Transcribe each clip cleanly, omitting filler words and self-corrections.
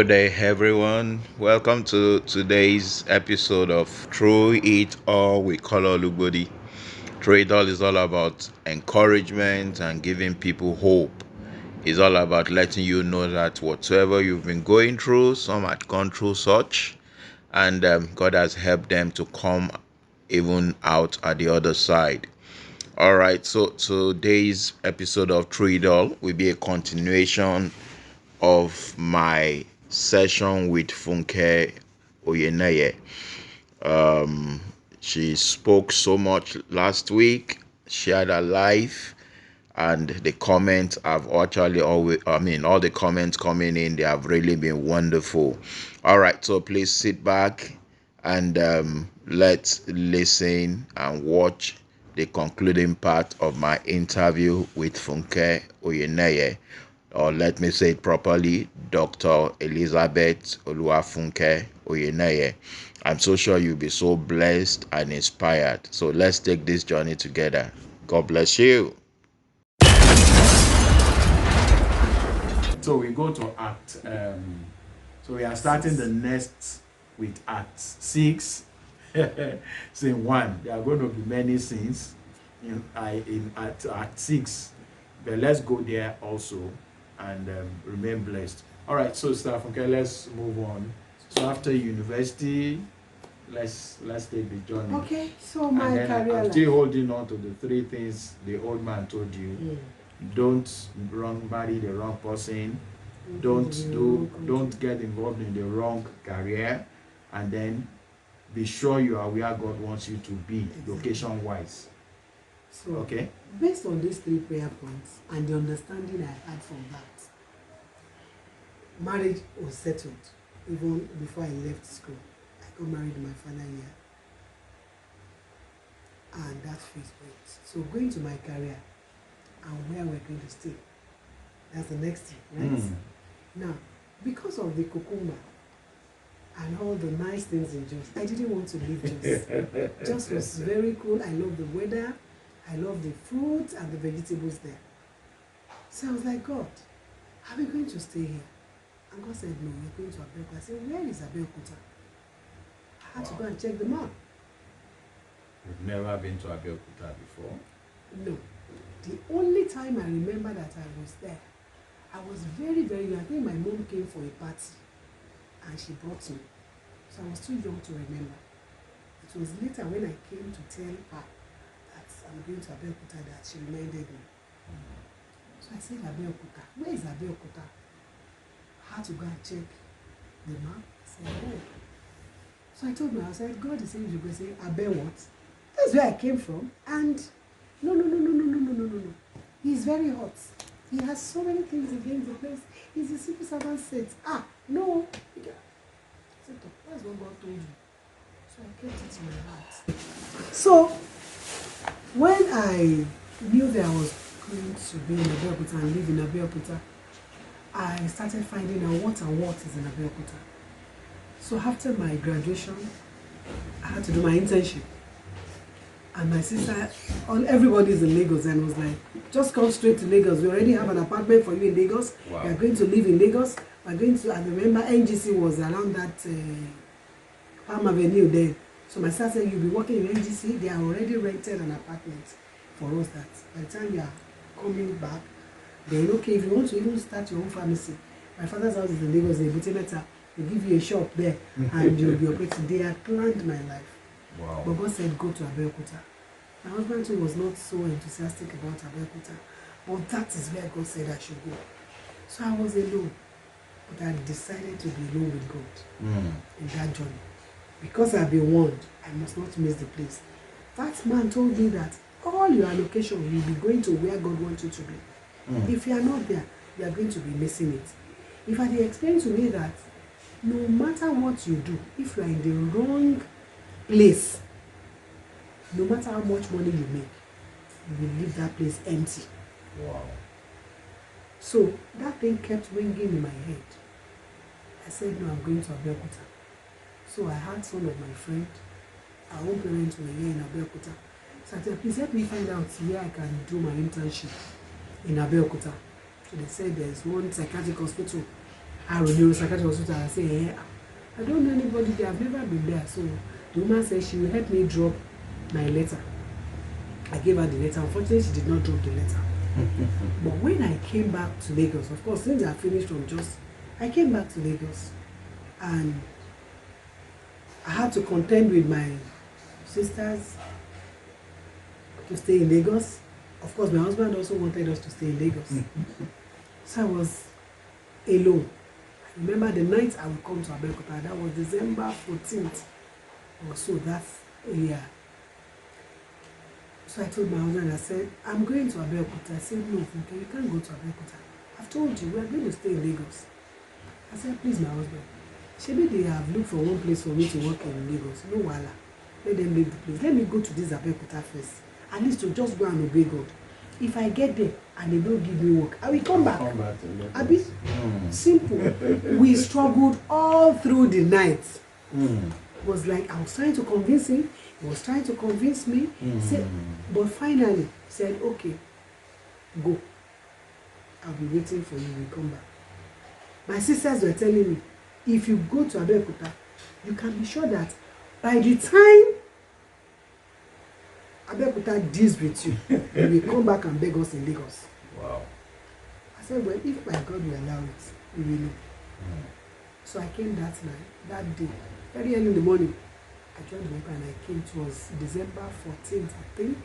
Good day, everyone. Welcome to today's episode of Through It All with Color Lubodi. Through It All is all about encouragement and giving people hope. It's all about letting you know that whatsoever you've been going through, some had gone through such, and God has helped them to come even out at the other side. All right, so today's episode of Through It All will be a continuation of my session with Funke Oyeneye. Um, she spoke so much last week, shared her life, and the comments have actually all the comments coming in, they have really been wonderful. All right, so please sit back and let's listen and watch the concluding part of my interview with Funke Oyeneye, or let me say it properly, Dr. Elizabeth Oluwafunke Oyeneye. I'm so sure you'll be so blessed and inspired. So let's take this journey together. God bless you. So we go to Act. So we are starting the next with Act 6, Scene 1. There are going to be many scenes in Act 6, but let's go there also and remain blessed. All right, so staff, okay, let's move on. So after university, let's take the journey. Okay, so my career I'm life. still holding on to the 3 things the old man told you. Don't marry the wrong person, don't get involved in the wrong career, and then be sure you are where God wants you to be, location wise. So, okay, based on these 3 prayer points and the understanding I had from that, marriage was settled even before I left school. I got married in my final year, and that phase went. So going to my career and where we're going to stay, that's the next thing, right? Now, because of the cucumber and all the nice things in Jos, I didn't want to leave Jos. Jos was very cool. I love the weather, I love the fruits and the vegetables there. So I was like, God, are we going to stay here? And God said, no, you're going to Abeokuta. I said, where is Abeokuta? I had to go and check the map. You've never been to Abeokuta before? No. The only time I remember that I was there, I was very, very young. I think my mom came for a party and she brought me. So I was too young to remember. It was later when I came to tell her that I'm going to Abeokuta that she reminded me. So I said, Abeokuta. Where is Abeokuta? I had to go and check the map. I said, oh. So I told her, I said, God is saying you go say, Abe what? That's where I came from. And no. He's very hot. He has so many things against the place. He's a civil servant said, no. I said, that's what God told you. So I kept it in my heart. So when I knew that I was going to be in Abeokuta and live in Abeokuta, I started finding out what and what is in Abeokuta. So after my graduation, I had to do my internship. And my sister, everybody's in Lagos, and was like, just come straight to Lagos. We already have an apartment for you in Lagos. Wow. You're going to live in Lagos. We're going to, I remember NGC was around that Palm Avenue there. So my sister said, you'll be working in NGC. They are already rented an apartment for us that by the time you are coming back, then okay, if you want to even start your own pharmacy, my father's house is in Lagos, in Butemeta. They give you a shop there and you'll be operating. They had planned my life. Wow. But God said, go to Abeokuta. My husband too was not so enthusiastic about Abeokuta, but that is where God said I should go. So I was alone, but I decided to be alone with God in that journey. Because I've been warned, I must not miss the place. That man told me that all your allocation will be going to where God wants you to be. If you are not there, you are going to be missing it. If I had explained to me that no matter what you do, if you are in the wrong place, no matter how much money you make, you will leave that place empty. Wow. So that thing kept ringing in my head. I said, no, I'm going to Abeokuta. So I had some of my friends, our own parents were here in Abeokuta. So I said, please help me find out where I can do my internship in Abeokuta. So they said there's one psychiatric hospital neuropsychiatric hospital and say, I don't know anybody there, I've never been there. So the woman said she will help me drop my letter. I gave her the letter. Unfortunately, she did not drop the letter. But when I came back to Lagos, of course, since I finished from Jos, I came back to Lagos and I had to contend with my sisters to stay in Lagos. Of course, my husband also wanted us to stay in Lagos. So I was alone. I remember the night I would come to Abeokuta, that was December 14th or so that year. So I told my husband, I said, I'm going to Abeokuta. I said, no, Funke, you can't go to Abeokuta. I've told you, we are going to stay in Lagos. I said, please, my husband. Maybe they have looked for one place for me to work in Lagos. No wala. Let them leave the place. Let me go to this Abeokuta first. At least to just go and obey God. If I get there and they don't give me work, I will come back. Abi, simple. We struggled all through the night. It was like I was trying to convince him. He was trying to convince me. Said, but finally, said, okay, go. I'll be waiting for you. We'll come back. My sisters were telling me, if you go to Abeokuta, you can be sure that by the time Abeokuta deals with you, you will come back and beg us in Lagos. Wow. I said, well, if my God will allow it, we will know. So I came that night, that day, very early in the morning. I joined the work and I came. It was December 14th, I think,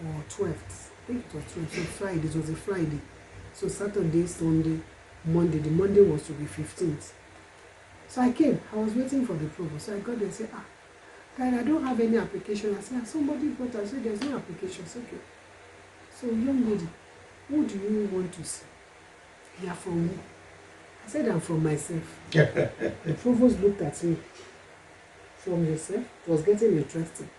or 12th. I think it was 12th. So Friday, it was a Friday. So Saturday, Sunday, Monday. The Monday was to be 15th. So I came. I was waiting for the provost. So I got there and said, Dad, I don't have any application. I said, somebody brought. I said, there's no application. It's okay. So, young lady, who do you want to see? You are from who? I said, I'm from myself. The provost looked at me. From yourself? It was getting interesting.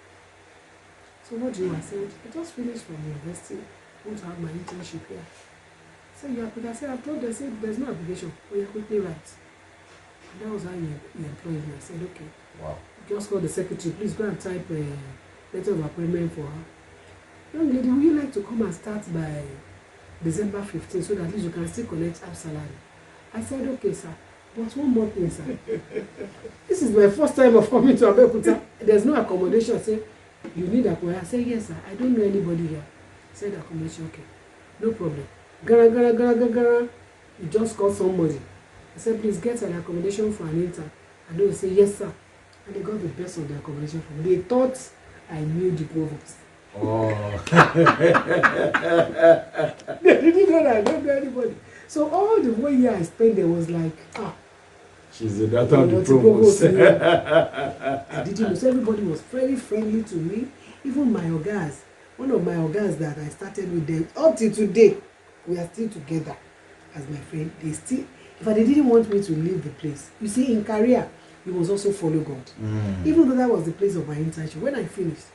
So what do you want? I said, I just finished from university. I want to have my internship here. I said, you applied? I said, I've told them, I said, there's no application. Oh, you quickly write. And that was how you employed me. I said, okay. Wow. Just call the secretary, please go and type a letter of appointment for her. Young lady, would you like to come and start by December 15th so that at least you can still collect half salary? I said, okay, sir. But one more thing, sir. This is my first time of coming to Abeokuta. There's no accommodation. I said, you need accommodation? I said, yes, sir. I don't know anybody here. I said, accommodation, okay. No problem. Gara, gara, gara, gara, gara. You just call somebody. I said, please get an accommodation for an intern. And they will say, yes, sir. And they got the best of the accommodation for me. They thought I knew the provost. Oh. They didn't know that I don't know anybody. So all the whole year I spent there was like, she's the daughter of the provost. I didn't know. So everybody was very friendly to me. Even my ogas, one of my ogas that I started with them, up till today, we are still together as my friend. They still, they didn't want me to leave the place. You see, in career, you must also follow God. Even though that was the place of my internship, when I finished,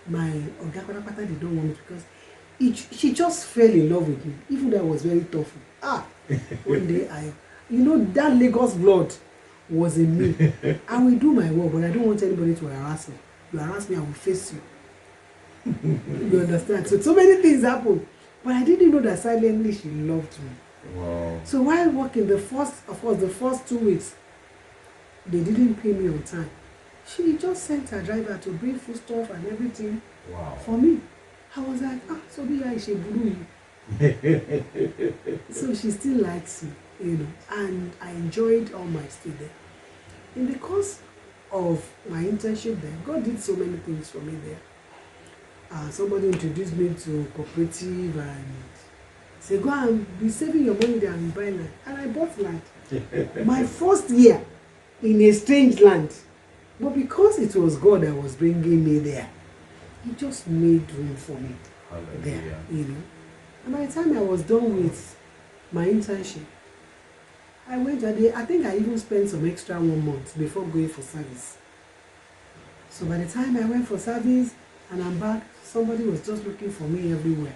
my oga they don't want me because she just fell in love with me. Even though I was very tough. One day that Lagos blood was in me. I will do my work, but I don't want anybody to harass me. You harass me, I will face you. You understand? So many things happened. But I didn't know that silently she loved me. Wow. So while working the first 2 weeks, they didn't pay me on time. She just sent her driver to bring food stuff and everything. Wow. For me. I was like, so be I she blew you. So she still likes me, and I enjoyed all my stay there. In the course of my internship there, God did so many things for me there. Somebody introduced me to cooperative and said, go and be saving your money there and buy land. And I bought land. My first year in a strange land. But because it was God that was bringing me there, He just made room for me. Hallelujah. There, And by the time I was done with my internship, I went I think I even spent some extra 1 month before going for service. So by the time I went for service and I'm back, somebody was just looking for me everywhere.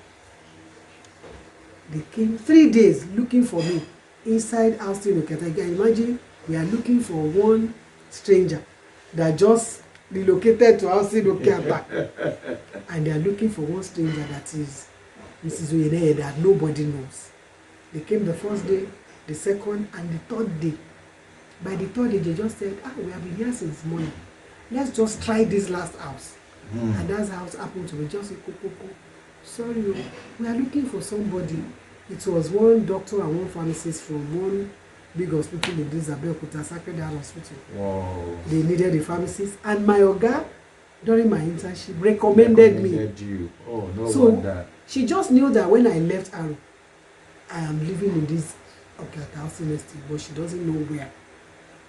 They came 3 days looking for me inside Austin Oketa. Imagine we are looking for one stranger that just relocated to Austin Oketa. And they are looking for one stranger that is Mrs. Oyeneye that nobody knows. They came the first day, the second, and the third day. By the third day, they just said, we have been here since morning. Let's just try this last house. And that's how it happened to me. Just say, sorry, we are looking for somebody. It was one doctor and one pharmacist from one big hospital in this Abeokuta Sacred Heart Hospital. Wow. They needed a pharmacist. And my Oga, during my internship, recommended me. You. Oh, no So wonder. she just knew that when I left Aro, I am living in this housing estate, but she doesn't know where.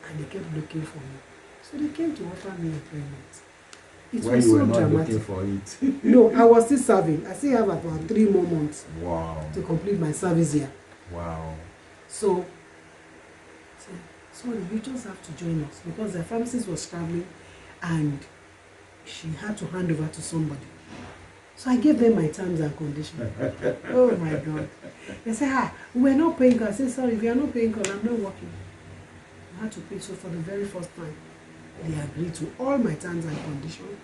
And they kept looking for me. So they came to offer me employment. It When was you so were not dramatic. looking for it. No, I was still serving. I still have about 3 more months Wow. to complete my service here. Wow. So, sorry, you just have to join us, because the pharmacist was traveling and she had to hand over to somebody. So I gave them my terms and conditions. Oh my God. They said, we're not paying call. I said, sorry, if you're not paying call, I'm not working. I had to pay. So for the very first time, they agreed to all my terms and conditions.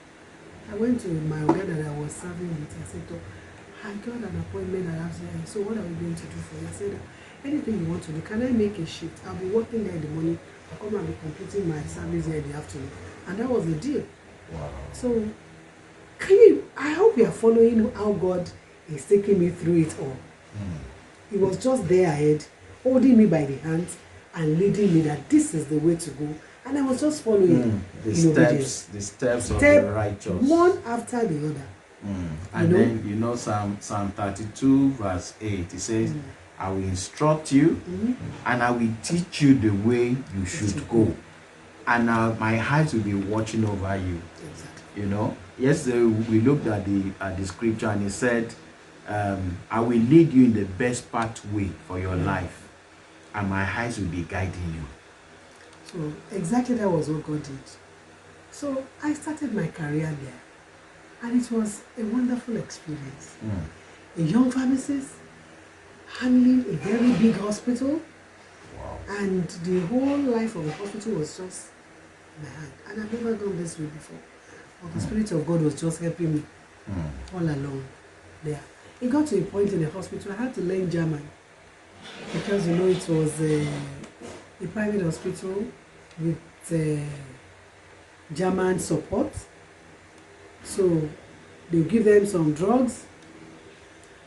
I went to my organ that I was serving with. I said, I got an appointment at afternoon. So what are we going to do for you? I said, anything you want to do. Can I make a shift? I'll be working there in the morning. I'll come and be completing my service here in the afternoon. And that was the deal. Wow. So, I hope you are following how God is taking me through it all. He was just there ahead, holding me by the hands and leading me that this is the way to go. And I was just following The obedience. steps of the righteous. One after the other. And then, Psalm 32 verse 8, it says, I will instruct you and I will teach you the way you should go. And my eyes will be watching over you. Exactly. Yesterday we looked at the scripture and it said, I will lead you in the best pathway for your life, and my eyes will be guiding you. So exactly that was what God did. So I started my career there, and it was a wonderful experience. A young pharmacist handling a very big hospital. Wow. And the whole life of the hospital was just in my hand. And I've never gone this way before. But the Spirit of God was just helping me all along there. It got to a point in the hospital, I had to learn German. Because, it was a private hospital with German support. So they give them some drugs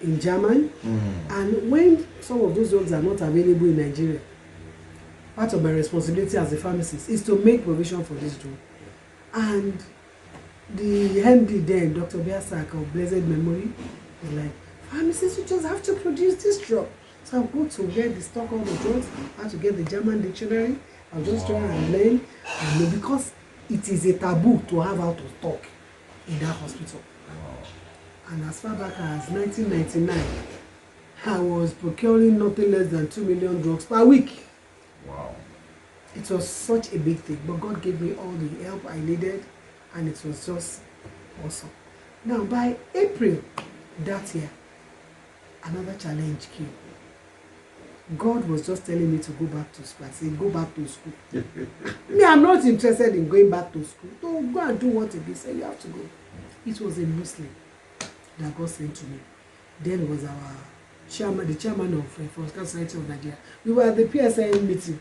in German. And when some of those drugs are not available in Nigeria, part of my responsibility as a pharmacist is to make provision for this drug. And the MD then, Dr. Biasak of blessed memory, was like, pharmacists, you just have to produce this drug. So I'll go to where they stock all the drugs, I have to get the German dictionary, I'll just try and learn. And because it is a taboo to have out of stock in that hospital. And as far back as 1999, I was procuring nothing less than 2 million drugs per week. Wow. It was such a big thing, but God gave me all the help I needed, and it was just awesome. Now, by April that year, another challenge came. God was just telling me to go back to school. I said, go back to school. Me, I'm not interested in going back to school. Don't go and do what it is. You have to go. It was a Muslim that God sent to me. Then was our chairman, the chairman of Funke Society of Nigeria. We were at the PSN meeting.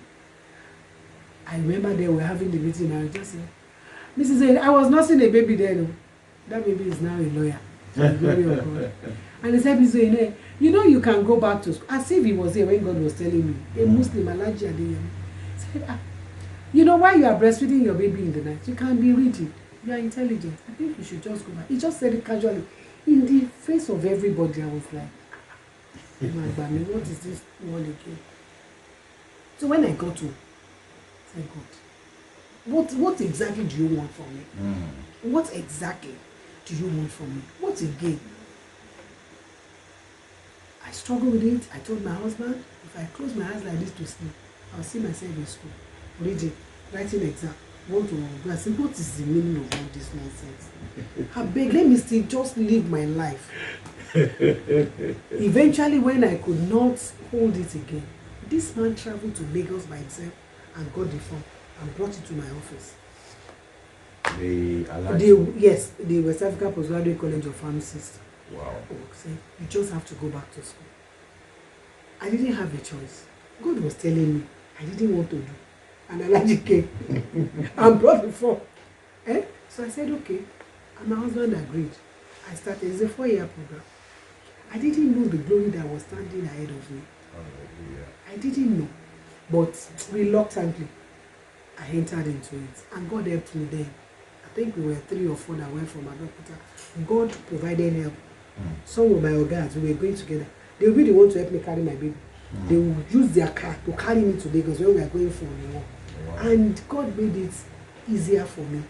I remember they were having the meeting, and I just said, Mrs. Oyeneye, I was nursing a baby then. That baby is now a lawyer. For the glory of God. And he said, Mrs. Oyeneye, you can go back to school. As if he was here when God was telling me. A Muslim, Alaji Adeyemi. Said, while you are breastfeeding your baby in the night, you can be reading. You are intelligent. I think you should just go back. He just said it casually. In the face of everybody, I was like, what is this one again? So when I got to, I said, God, what exactly do you want from me? What exactly do you want from me? What again? I struggled with it. I told my husband, if I close my eyes like this to sleep, I'll see myself in school, reading, writing exam. I said, what is the meaning of all this nonsense? I beg, let me still just live my life. Eventually, when I could not hold it again, this man traveled to Lagos by himself and got the form and brought it to my office. Yes, the West Africa Postgraduate College of Pharmacists. Wow. Said, you just have to go back to school. I didn't have a choice. God was telling me I didn't want to do an allergic came and brought the form. So I said, okay. And my husband agreed. I started. It's a 4-year program. I didn't know the glory that was standing ahead of me. I didn't know. But reluctantly, I entered into it. And God helped me then. I think we were 3 or 4 that went from Abeokuta. God provided help. Some of my organs, we were going together. They will be the one to help me carry my baby. They will use their car to carry me to Lagos when we are going for a walk. Wow. And God made it easier for me.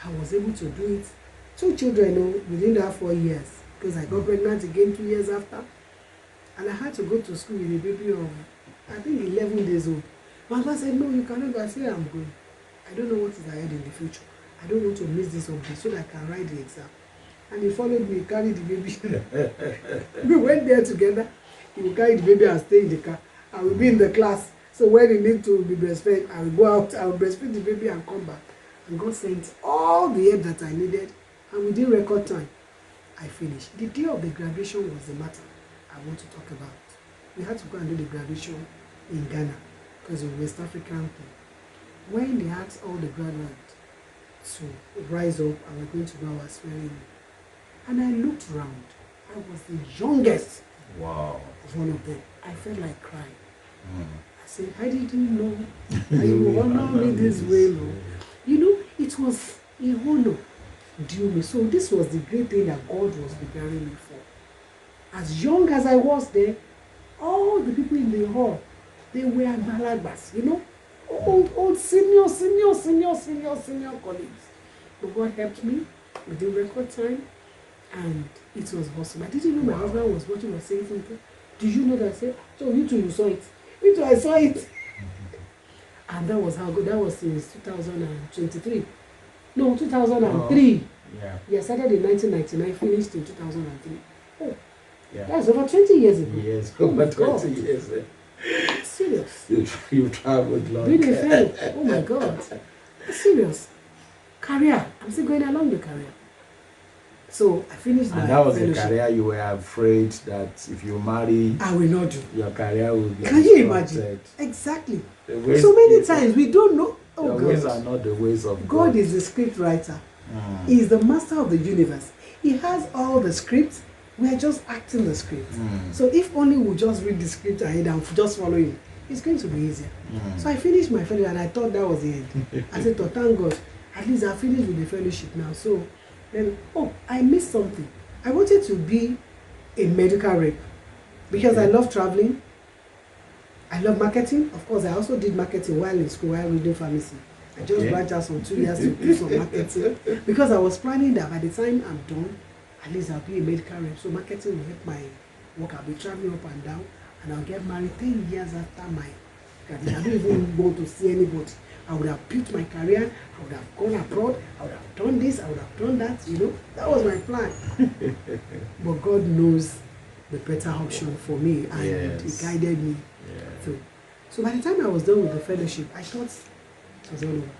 I was able to do it. 2 children within that 4 years, because I got pregnant again 2 years after. And I had to go to school with a baby of, I think, 11 days old. My husband said, no, you cannot go. I said, I'm going. I don't know what is ahead in the future. I don't want to miss this update so that I can write the exam. And he followed me, carried the baby. We went there together. He will carry the baby and stay in the car. I will be in the class. So when he need to be breastfed, I will go out, I will breastfeed the baby and come back. And God sent all the help that I needed. And within record time, I finished. The day of the graduation was the matter I want to talk about. We had to go and do the graduation in Ghana because of West African thing. When they asked all the graduates to rise up and we're going to go our swearing, and I looked around, I was the youngest of one of them. I felt like crying. I said, I didn't know that you would honor me this way. No. You know, it was a honor due me. So this was the great thing that God was preparing me for. As young as I was there, all the people in the hall, they were Agbalagba's, you know, old senior colleagues. But God helped me within record time, and it was awesome. I didn't know my husband was watching or saying something. Do you know that? I said, so you too, you saw it. Me too, I saw it. And that was how good. That was since 2023. No, 2003. Yeah, started in 1999, finished in 2003. Oh, yeah. That's over 20 years ago. Yes, over 20 years. Serious. You traveled long. Being a fellow. Oh my God. Serious. Career. I'm still going along the career. So I finished my And that was fellowship. a career you were afraid that if you marry, I will not do. your career will be Can you disrupted. imagine? Exactly. So many times we don't know. The ways are not the ways of God. God is the script writer. He is the master of the universe. He has all the scripts. We are just acting the script. So if only we just read the script ahead and just follow it, it's going to be easier. So I finished my fellowship and I thought that was the end. I said, oh, thank God. At least I finished with the fellowship now. So then, I missed something. I wanted to be a medical rep because I love traveling. I love marketing. Of course, I also did marketing while in school, while reading pharmacy. I just branched out from 2 years to do some marketing because I was planning that by the time I'm done, at least I'll be a medical rep. So marketing will help my work. I'll be traveling up and down, and I'll get married 10 years after my graduation. I don't even want to see anybody. I would have built my career. I would have gone abroad. I would have done this. I would have done that. You know, that was my plan. But God knows the better option for me, and He guided me through. So by the time I was done with the fellowship, I thought it was all over.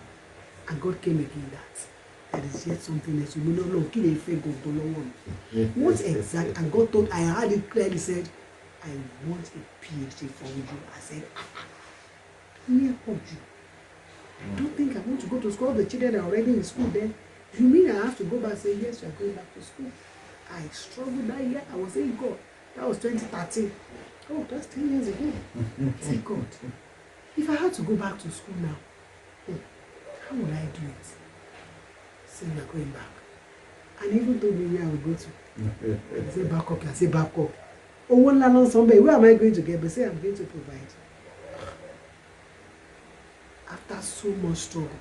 And God came again that is yet something else. You may not know. What exact? And God told, I had it clearly said, I want a PhD for you. I said, I don't think I want to go to school. All the children are already in school then. Do you mean I have to go back and say, yes, you are going back to school? I struggled that year. I was saying, God, that was 2013. Oh, that's 10 years ago. I said, God, if I had to go back to school now, how will I do it? Say, we are going back. And even told me where I will go to. I say, back up. I say, back up. Oh, one land on somebody. Where am I going to get? But say, I'm going to provide. After so much struggle,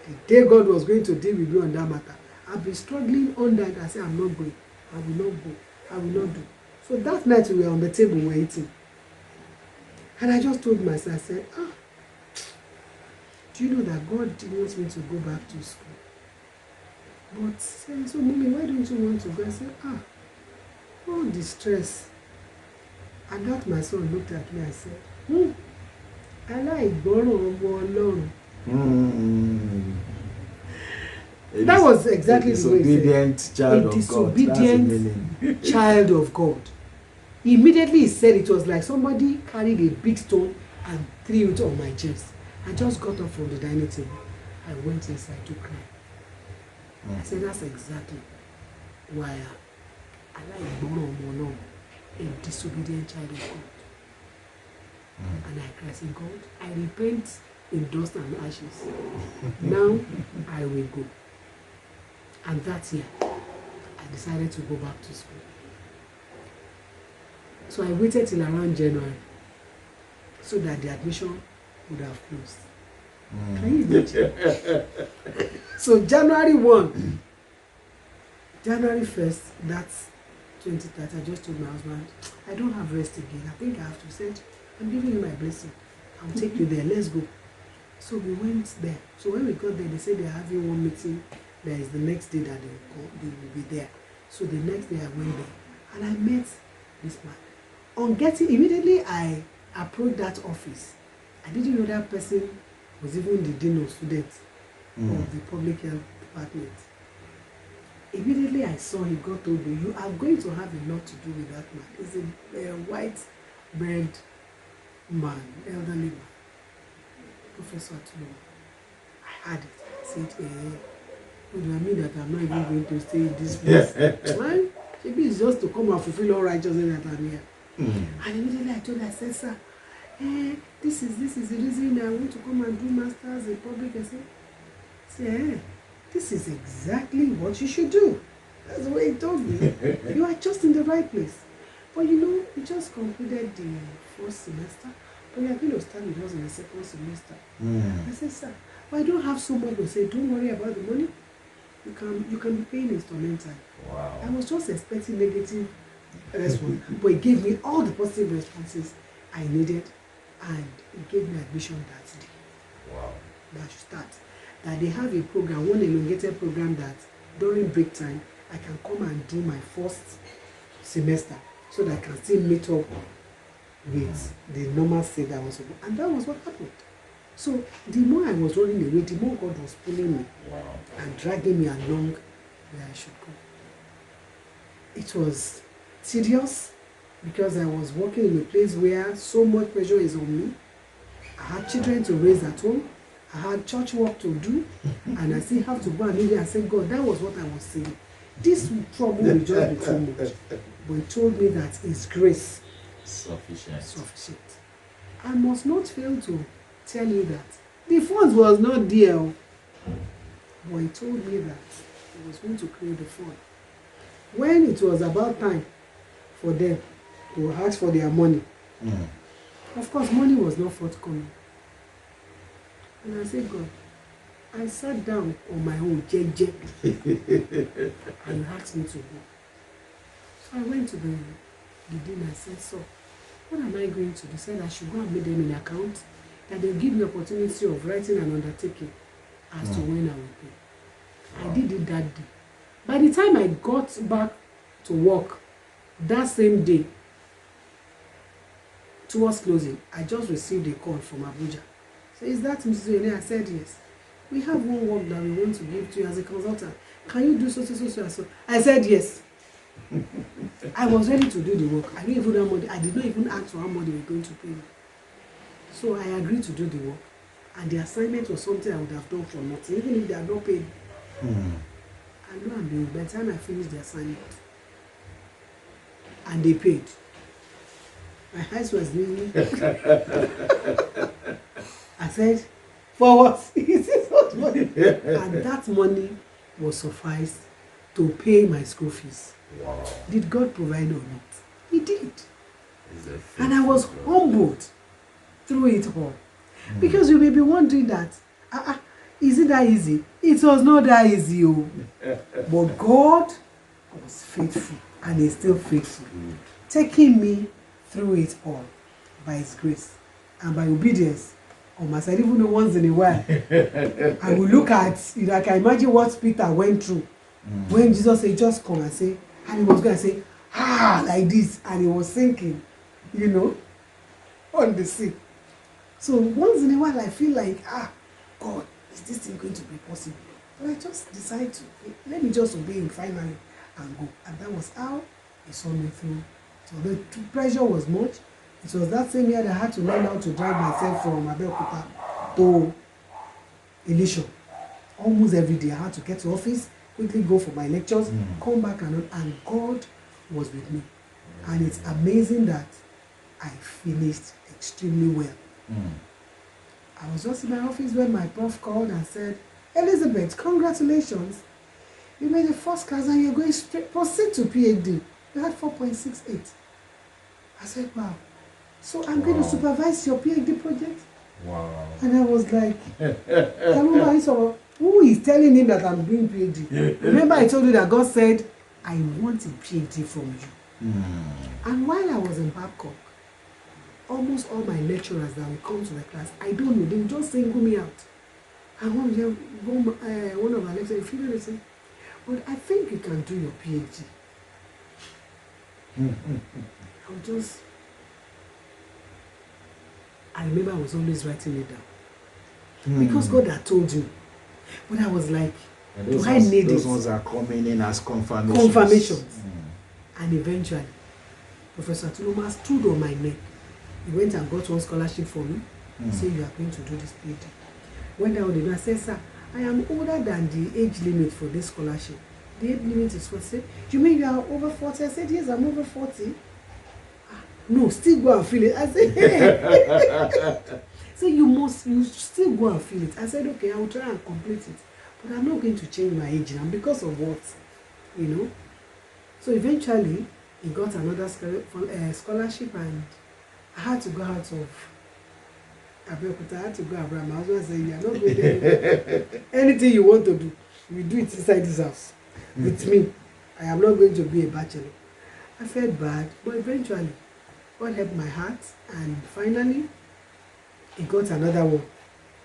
the day God was going to deal with me on that matter, I've been struggling on that. I said, I'm not going. I will not go. I will not do. So that night we were on the table waiting. And I just told myself, I said, do you know that God wants me to go back to school? But so mommy, why don't you want to go? I said, all the stress. And that my son looked at me and said, aláìgbọràn ọmọ Ọlọ́run. That was exactly the way he said. A disobedient child of God. Immediately he said it was like somebody carried a big stone and threw it on my chest. I just got up from the dining table. I went inside to cry. I said, that's exactly why I like Bono, a disobedient child of God. And I cried, I said, God, I repent in dust and ashes. Now I will go. And that year, I decided to go back to school. So I waited till around January so that the admission would have closed. Can you imagine? So January 1, January 1st, that's 2030, I just told my husband, I don't have rest again. I think I have to send, I'm giving you my blessing. I'll take you there. Let's go. So we went there. So when we got there, they said they're having one meeting. There is the next day that they will be there. So the next day I went there and I met this man. On getting, immediately I approached that office. I didn't know that person was even the dean of students of the public health department. Immediately I saw him, God told me, you are going to have a lot to do with that man. He's a white bread man, elderly man. Professor Atulu. I had it. I said, what do I mean that I'm not even going to stay in this place? Well, maybe it's just to come and fulfill all righteousness that I'm here. And immediately I told her, I said, sir, this is the reason I want to come and do masters in public. I said, this is exactly what you should do. That's the way he told me. You are just in the right place. But you just completed the first semester, but you are going to start with us in the second semester. I said, sir, but I don't have so much. They said, don't worry about the money. You can be paying instrumental. Wow. I was just expecting negative response, but he gave me all the positive responses I needed, and he gave me admission that day. Wow. That should start. That they have a program, one elongated program that during break time I can come and do my first semester so that I can still meet up with the normal state that I was supposed. And that was what happened. So the more I was running away, the more God was pulling me and dragging me along where I should go. It was tedious because I was working in a place where so much pressure is on me. I had children to raise at home. I had church work to do, and I still have to go and meet and say, God, that was what I was saying. This trouble will just be too much. But he told me that his grace sufficient. I must not fail to tell you that the fund was not there. But he told me that he was going to create the fund. When it was about time for them to ask for their money, of course, money was not forthcoming. And I said, God, I sat down on my own, JJ, and you asked me to go. So I went to the dean and said, so, what am I going to do? He said I should go and make them an account, that they'll give me opportunity of writing an undertaking as to when I will pay. I did it that day. By the time I got back to work, that same day, towards closing, I just received a call from Abuja. So is that Mrs. Oyeneye? I said yes. We have one work that we want to give to you as a consultant. Can you do so? I said yes. I was ready to do the work. I didn't even have money. I did not even ask for how much they were going to pay me. So I agreed to do the work. And the assignment was something I would have done for nothing, even if they had not paid. And lo and behold, by the time I finished the assignment, and they paid, my eyes was leaving. I said, for what? Is this what money? And that money was sufficed to pay my school fees. Wow. Did God provide or not? He did. And I was humbled through it all. Because you may be wondering that, is it that easy? It was not that easy. But God was faithful, and He's still faithful, taking me through it all by His grace and by obedience. On my side, even though once in a while, I will look at, I can imagine what Peter went through when Jesus said, just come and say, and he was going to say, like this, and he was sinking, on the sea. So once in a while, I feel like, God, is this thing going to be possible? But I just decided to, let me just obey Him finally and go. And that was how He saw me through. So the pressure was much, It was that same year that I had to learn how to drive myself from Abeokuta to Elisha. Almost every day I had to get to office, quickly go for my lectures, come back, and God was with me. And it's amazing that I finished extremely well. I was just in my office when my prof called and said, Elizabeth, congratulations. You made the first class and you're going straight, proceed to PhD. You had 4.68. I said, wow. So I'm going to supervise your PhD project? Wow. And I was like, who is telling him that I'm doing PhD? Remember I told you that God said, I want a PhD from you. And while I was in Babcock, almost all my lecturers that would come to the class, I don't know, they would just single me out. And one of our lecturers, if you know, they say, but I think you can do your PhD. I remember I was always writing it down. Because God had told you. But I was like, do I need those it? ones are coming in as confirmations. Confirmations. And eventually, Professor Tuluma stood on my neck. He went and got one scholarship for me. He said, you are going to do this PhD. Went down the door and said, sir, I am older than the age limit for this scholarship. The age limit is 40. Do you mean you are over 40? I said, yes, I'm over 40. No, still go and feel it. I said, hey. So you still go and feel it. I said, okay, I will try and complete it. But I'm not going to change my age now because of what? You know? So eventually, he got another scholarship and I had to go out of Abeokuta. I had to go abroad. My husband said, you're not going anywhere. Anything you want to do, you do it inside this house. With me. I am not going to be a bachelor. I felt bad, but eventually, God helped my heart, and finally, he got another one.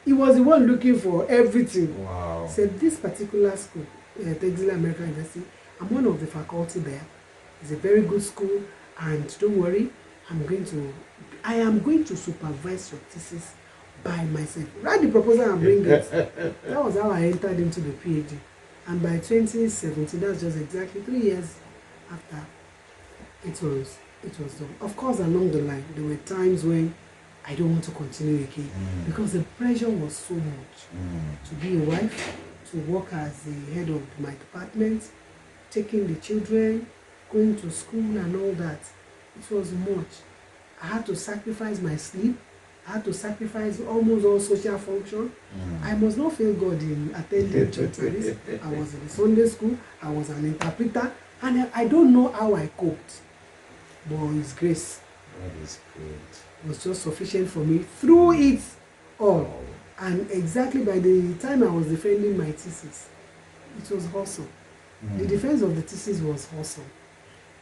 He was the one looking for everything. Wow. Said this particular school, Texas American University, I'm one of the faculty there. It's a very good school, and don't worry, I am going to supervise your thesis by myself. Write the proposal and bring it. That was how I entered into the PhD. And by 2017, that's just exactly 3 years after it was done. Of course, along the line, there were times when I don't want to continue again because the pressure was so much. To be a wife, to work as the head of my department, taking the children, going to school and all that. It was much. I had to sacrifice my sleep. I had to sacrifice almost all social function. I must not fail God in attending church service. I was in the Sunday school. I was an interpreter. And I don't know how I coped. But His grace was just sufficient for me through it all. And exactly by the time I was defending my thesis, it was awesome. The defense of the thesis was awesome.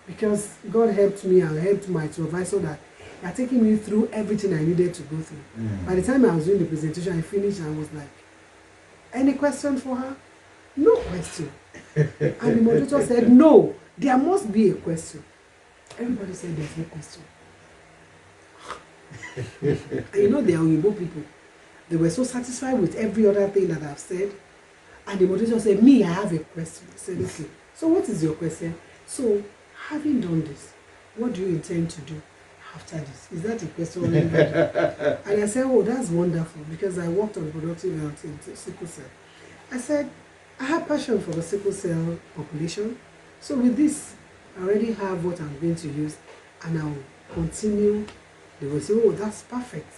Because God helped me and helped my supervisor that they are taking me through everything I needed to go through. By the time I was doing the presentation, I finished and I was like, any question for her? No question. And the moderator said, no, there must be a question. Everybody said there's no question. And you know they are Oyibo people. They were so satisfied with every other thing that I've said. And the moderator said, me, I have a question. I said, okay, so what is your question? So, having done this, what do you intend to do after this? Is that a question? And I said, oh, that's wonderful, because I worked on productive health in sickle cell. I said, I have passion for the sickle cell population. So with this, I already have what I'm going to use, and I'll continue. They will say, oh, that's perfect.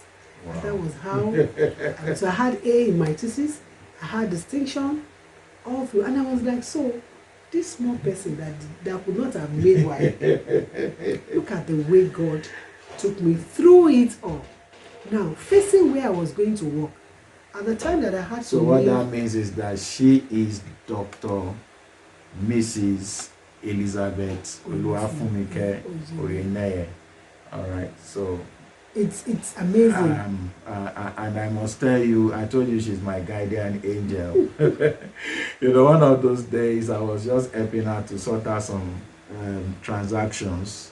Wow. And that was how. So I had A in my thesis, I had distinction all through, and I was like, so this small person that could not have made wine, look at the way God took me through it all. Now, facing where I was going to work, at the time that I had to So what that means is that she is Dr. Mrs. Elizabeth Funke Oyeneye. All right, so it's amazing. And I must tell you, I told you she's my guardian angel. You know, one of those days I was just helping her to sort out some transactions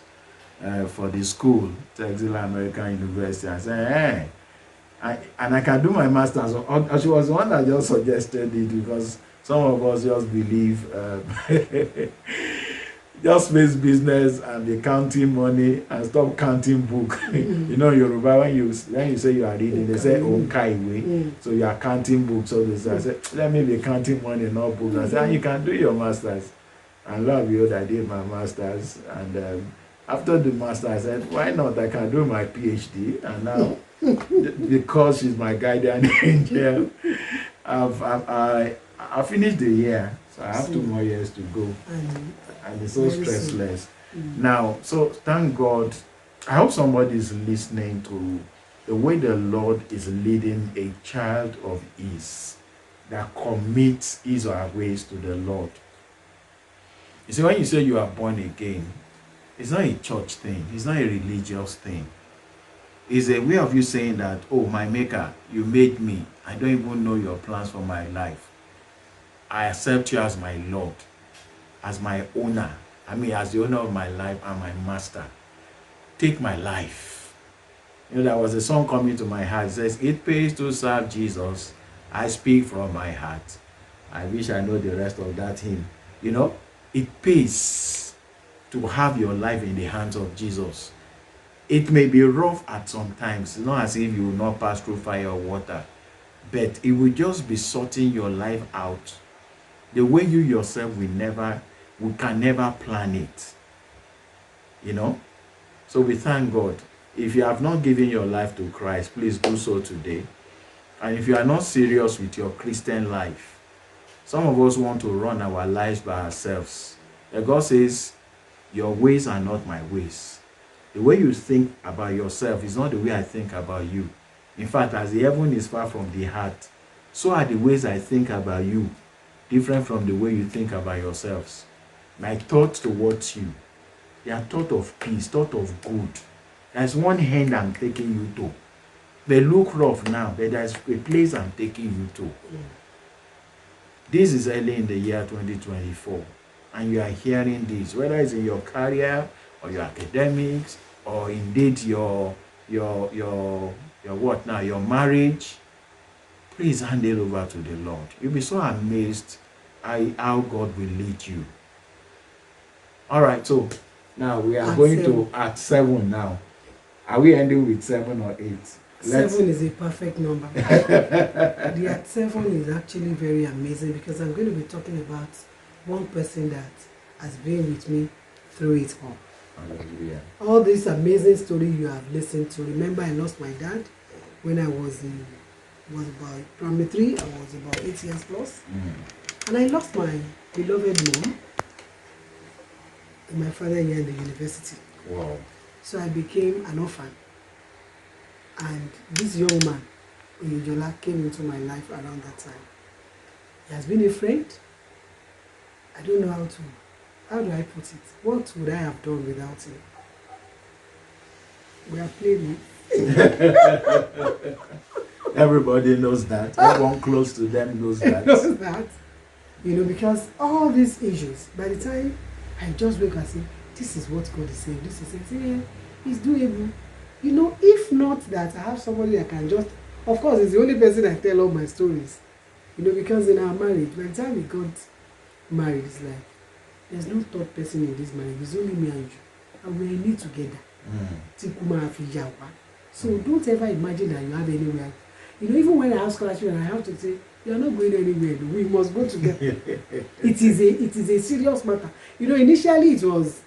for the school, Texas American University. I said, hey, I can do my master's. She was the one that just suggested it, because some of us just believe just face business and be counting money and stop counting book. You know, Yoruba, when you say you are reading, they say onka iwe. So you are counting books. So they say, I said, let me be counting money, not books. I said, and you can do your masters. And lo and behold, I did my masters. And after the master, I said, why not? I can do my PhD. And now, because she's my guardian angel, I finished the year. So I have 2 more years to go. And it's so stressless. Now, so thank God. I hope somebody is listening to the way the Lord is leading a child of his that commits his or her ways to the Lord. You see, when you say you are born again, it's not a church thing. It's not a religious thing. It's a way of you saying that, oh, my maker, you made me. I don't even know your plans for my life. I accept you as my Lord, as my owner. I mean, as the owner of my life and my master. Take my life. You know, there was a song coming to my heart. It says, it pays to serve Jesus. I speak from my heart. I wish I know the rest of that hymn. You know, it pays to have your life in the hands of Jesus. It may be rough at some times. It's not as if you will not pass through fire or water. But it will just be sorting your life out. The way you yourself we can never plan it. You know? So we thank God. If you have not given your life to Christ, please do so today. And if you are not serious with your Christian life, some of us want to run our lives by ourselves. And God says, your ways are not my ways. The way you think about yourself is not the way I think about you. In fact, as the heaven is far from the heart, so are the ways I think about you different from the way you think about yourselves. My thoughts towards you, they are thought of peace, thought of good. There's one hand I'm taking you to. They look rough now, but there's a place I'm taking you to. This is early in the year 2024, and you are hearing this, whether it's in your career or your academics, or indeed your what now, your marriage. Please hand it over to the Lord. You'll be so amazed how God will lead you. All right, so now we are going to Act 7 now. Are we ending with 7 or 8? 7 is a perfect number. The Act 7 is actually very amazing because I'm going to be talking about one person that has been with me through it all. Hallelujah. All this amazing story you have listened to. Remember, I lost my dad when I was about primary 3. I was about 8 years plus. And I lost my beloved mom and my father here in the university. Wow. So I became an orphan. And this young man, Oyejola, came into my life around that time. He has been a friend. I don't know how do I put it? What would I have done without him? We are playing with. Everybody knows that. Everyone close to them knows that. Knows that. You know, because all these issues, by the time I just wake and say, this is what God is saying, this is saying, yeah, it's doable. You know, if not that I have somebody that can just, of course, it's the only person I tell all my stories. You know, because in our marriage, by the time we got married, it's like, there's no third person in this marriage, it's only me and you. And we're in it together. So don't ever imagine that you have anywhere. You know, even when I have scholarship and I have to say, you're not going anywhere, we must go together. It is a serious matter. You know, initially it was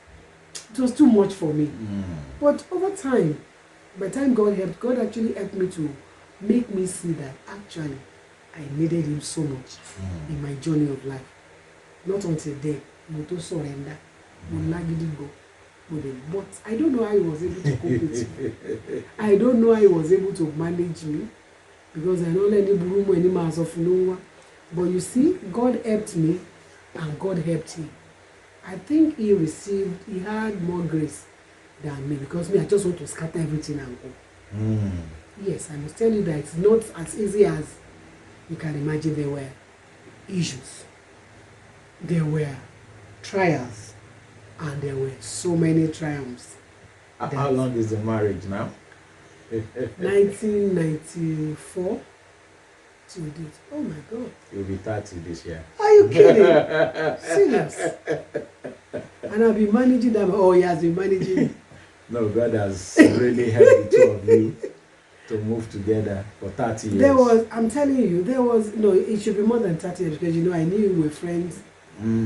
too much for me. But over time, by the time God actually helped me to make me see that actually I needed him so much in my journey of life. Not until then, I to surrender. But I don't know how he was able to cope with me. I don't know how he was able to manage me. Because I don't let any mass of no one. But you see, God helped me and God helped him. I think he had more grace than me because me, I just want to scatter everything and go. Yes, I must tell you that it's not as easy as you can imagine. There were issues, there were trials, and there were so many triumphs. How long is the marriage now? 1994 to date. Oh my God. You'll be 30 this year. Are you kidding? Serious. And I've been managing them. Oh, he has been managing me. No, God has really helped the two of you to move together for 30 years. I'm telling you, no, it should be more than 30 years because, I knew we were friends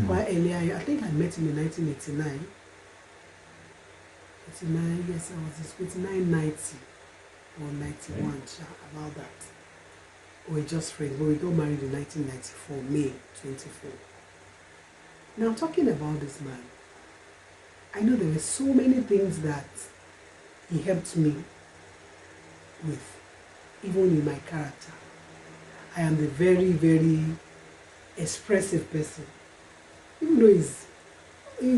quite earlier. I think I met him in 1989. 89, yes, I was in school, 89, 90 or 91, about that. We were just friends, but we got married in 1994, May 24. Now, talking about this man, I know there were so many things that he helped me with, even in my character. I am a very, very expressive person. Even though he's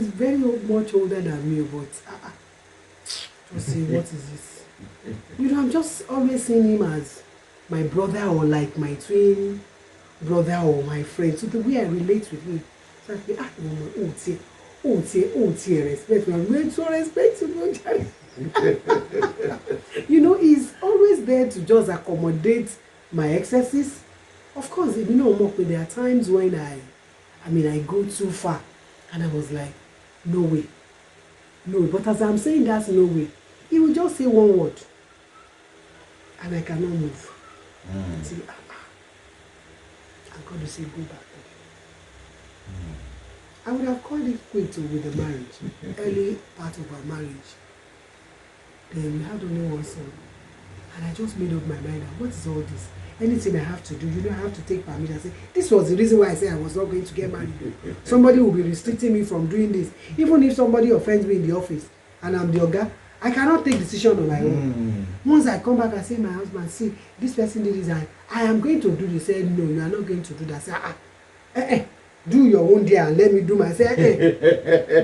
very much older than me, but just say, what is this? I'm just always seeing him as my brother or like my twin brother or my friend. So the way I relate with him, so I say, respect me. I'm going to respect you. He's always there to just accommodate my excesses. Of course, there are times when I go too far and I was like, no way. No, but as I'm saying that's no way, he will just say one word and I cannot move. Say, I'm going to say go back. I would have called it quits with the marriage, early part of our marriage. Then we had only one son. And I just made up my mind that what is all this? Anything I have to do, I have to take permission. I say, this was the reason why I said I was not going to get married. Somebody will be restricting me from doing this. Even if somebody offends me in the office and I'm the oga, I cannot take decision on my own. Once I come back and say, my husband, see, this person did this, and I am going to do this. Say, no, you are not going to do that. Say, do your own there and let me do my. Say,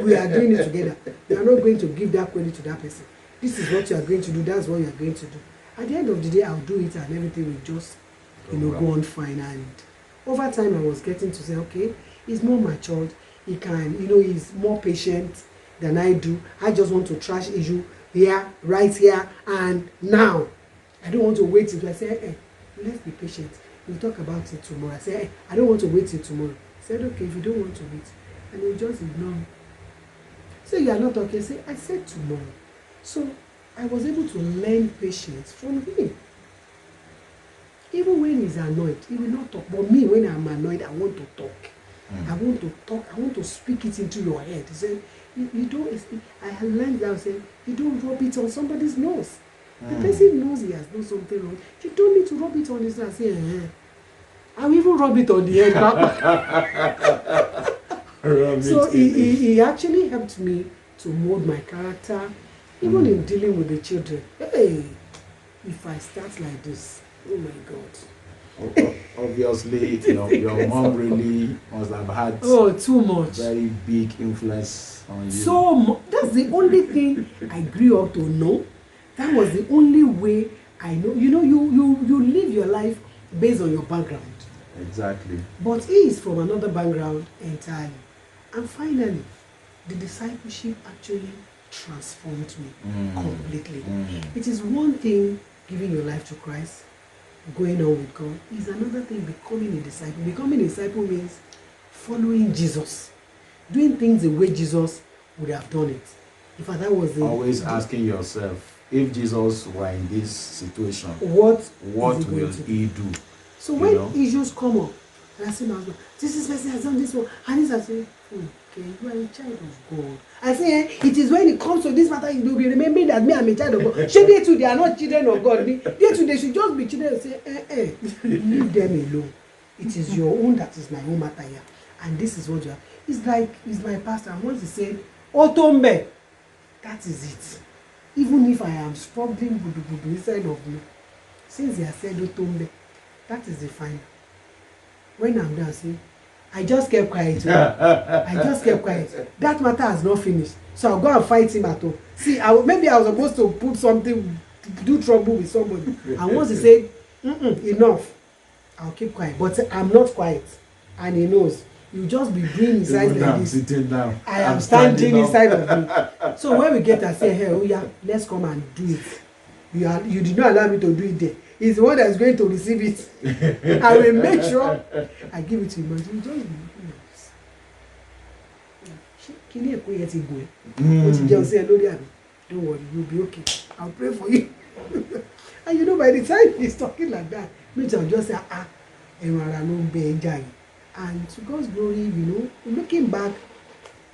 we are doing it together. You are not going to give that credit to that person. This is what you are going to do. That's what you are going to do. At the end of the day, I'll do it and everything will just, go on fine. And over time, I was getting to say, okay, he's more matured. He can, he's more patient than I do. I just want to trash issue here, right here, and now. I don't want to wait till I say, let's be patient. We'll talk about it tomorrow. I say, I don't want to wait till tomorrow. He said, okay, if you don't want to wait. And he'll just ignore me. So you are not talking. Say, I said tomorrow. So I was able to learn patience from him. Even when he's annoyed, he will not talk. But me, when I'm annoyed, I want to talk. I want to talk. I want to speak it into your head. He said, you don't. I learned that. I said, you don't rub it on somebody's nose. The person knows he has done something wrong. You don't need to rub it on his nose. I say, I will even rub it on the head. So he actually helped me to mold my character, even in dealing with the children. Hey, if I start like this, oh my God. Obviously, your mom really must have had too much. Very big influence on you. So that's the only thing I grew up to know. That was the only way I know. You live your life based on your background. Exactly. But he is from another background entirely. And finally, the discipleship actually transformed me completely. It is one thing giving your life to Christ, going on with God. Is another thing becoming a disciple. Becoming a disciple means following Jesus, doing things the way Jesus would have done it. In fact, that was always asking yourself, if Jesus were in this situation, what will he do? So when issues come up, and I say, my husband, this person has done this one, and this I say, okay, you are a child of God. I say, it is when it comes to this matter, you will be remembering that me, I'm a child of God. Should they too, they are not children of God. They too, they should just be children and say, leave them alone. It is your own that is my own matter here. And this is what you have. It's like, he's my pastor, and once he said, Otombe, that is it. Even if I am struggling with inside of me, since he has said Otombe, that is the final. When I'm dancing, I just kept quiet. I just kept quiet. That matter has not finished. So I'll go and fight him at home. See, maybe I was supposed to put something, do trouble with somebody. And once he said, enough, I'll keep quiet. But I'm not quiet. And he knows. You just be doing inside like this. Sitting down. I am standing inside of me. So when we get, I say, hey, oh yeah, let's come and do it. You did not allow me to do it there. He's the one that is going to receive it. I will make sure I give it to him. But you just be looking at this. Kí ni èkó yẹn ti gùn ẹ́? Ó ti jẹun sí ẹ lórí àbí? Don't worry, you'll be okay. I'll pray for you. And you know, by the time he's talking like that, me too, I'll just say, ẹran ara ló ń bẹ ẹja yìí. And to God's glory, you know, looking back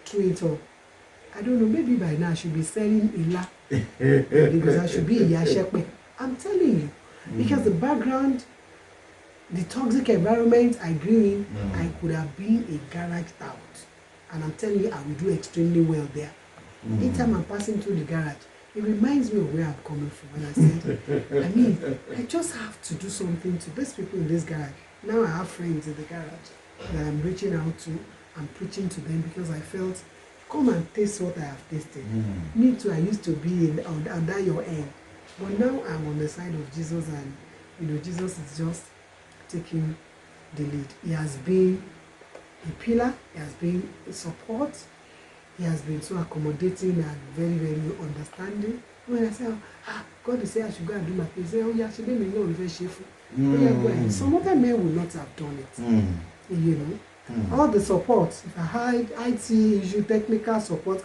to it all, I don't know, maybe by now I should be selling ila because I should be Iya Shepe. I'm telling you, because the background, the toxic environment I grew in, I could have been a garage tout. And I'm telling you, I will do extremely well there. Anytime I'm passing through the garage, it reminds me of where I'm coming from. And I said, I mean, I just have to do something to these people in this garage. Now I have friends in the garage that I'm reaching out to. I'm preaching to them because I felt, come and taste what I have tasted. Me too, I used to be under your end. But now I'm on the side of Jesus, and you know, Jesus is just taking the lead. He has been a pillar, he has been a support, he has been so accommodating and very, very understanding. When I say, God is saying I should go and do my thing, he say, oh yeah, she made me know very shameful. Some other men would not have done it. You know, all the support, if I had IT issue, technical support,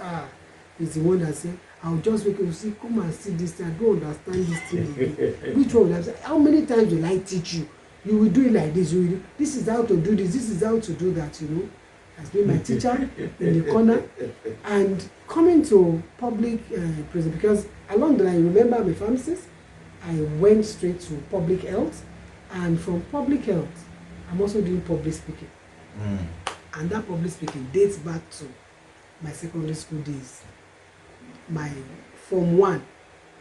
is the one that say, I'll just wake up and say, come and see this thing, I don't understand this thing again. Which one will I say, how many times will I teach you? You will do it like this, you will do, this is how to do this is how to do that, you know. Has been my teacher in the corner. And coming to public prison, because along the line, remember I'm a pharmacist, I went straight to public health, and from public health, I'm also doing public speaking. And that public speaking dates back to my secondary school days, my Form 1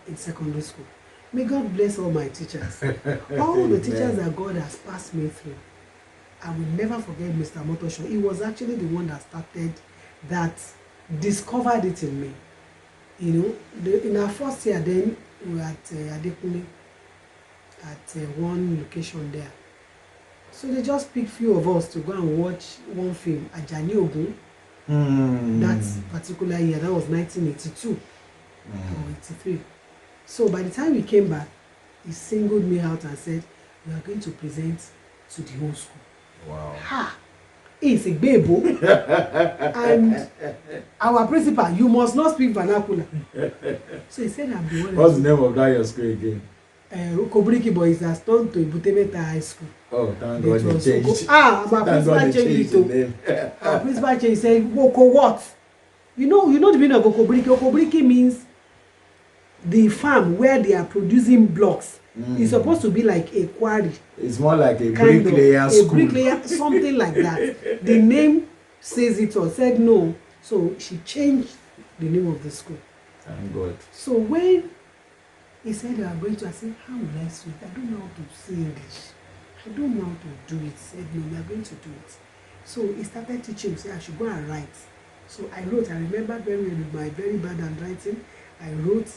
in secondary school. May God bless all my teachers. All the teachers that God has passed me through. I will never forget Mr. Motosho. He was actually the one that started, that discovered it in me. You know, in our first year then, we were at Adekunle, at one location there. So they just picked few of us to go and watch one film, Ajani Ogun. That particular year, that was 1982 or 83. So by the time we came back, he singled me out and said, we are going to present to the whole school. Wow. It's a bebo. And our principal, you must not speak vernacular. So he said, I'm the one. What's the name of that your school again? Kobriki Boys has turned to Ibutebeta High School. Oh, thank God they changed. My principal changed it. Our principal changed. He said, Woko what? You know the meaning of Okobriki? Okobriki means the farm where they are producing blocks. It's supposed to be like a quarry. It's more like a bricklayer school. A bricklayer, something like that. The name says it all. Said no. So she changed the name of the school. Thank God. So when he said they are going to, I said, how will I speak? I don't know how to say English. I don't know how to do it. He said, no, we are going to do it. So he started teaching. He said, I should go and write. So I wrote. I remember very well with my very bad handwriting. I wrote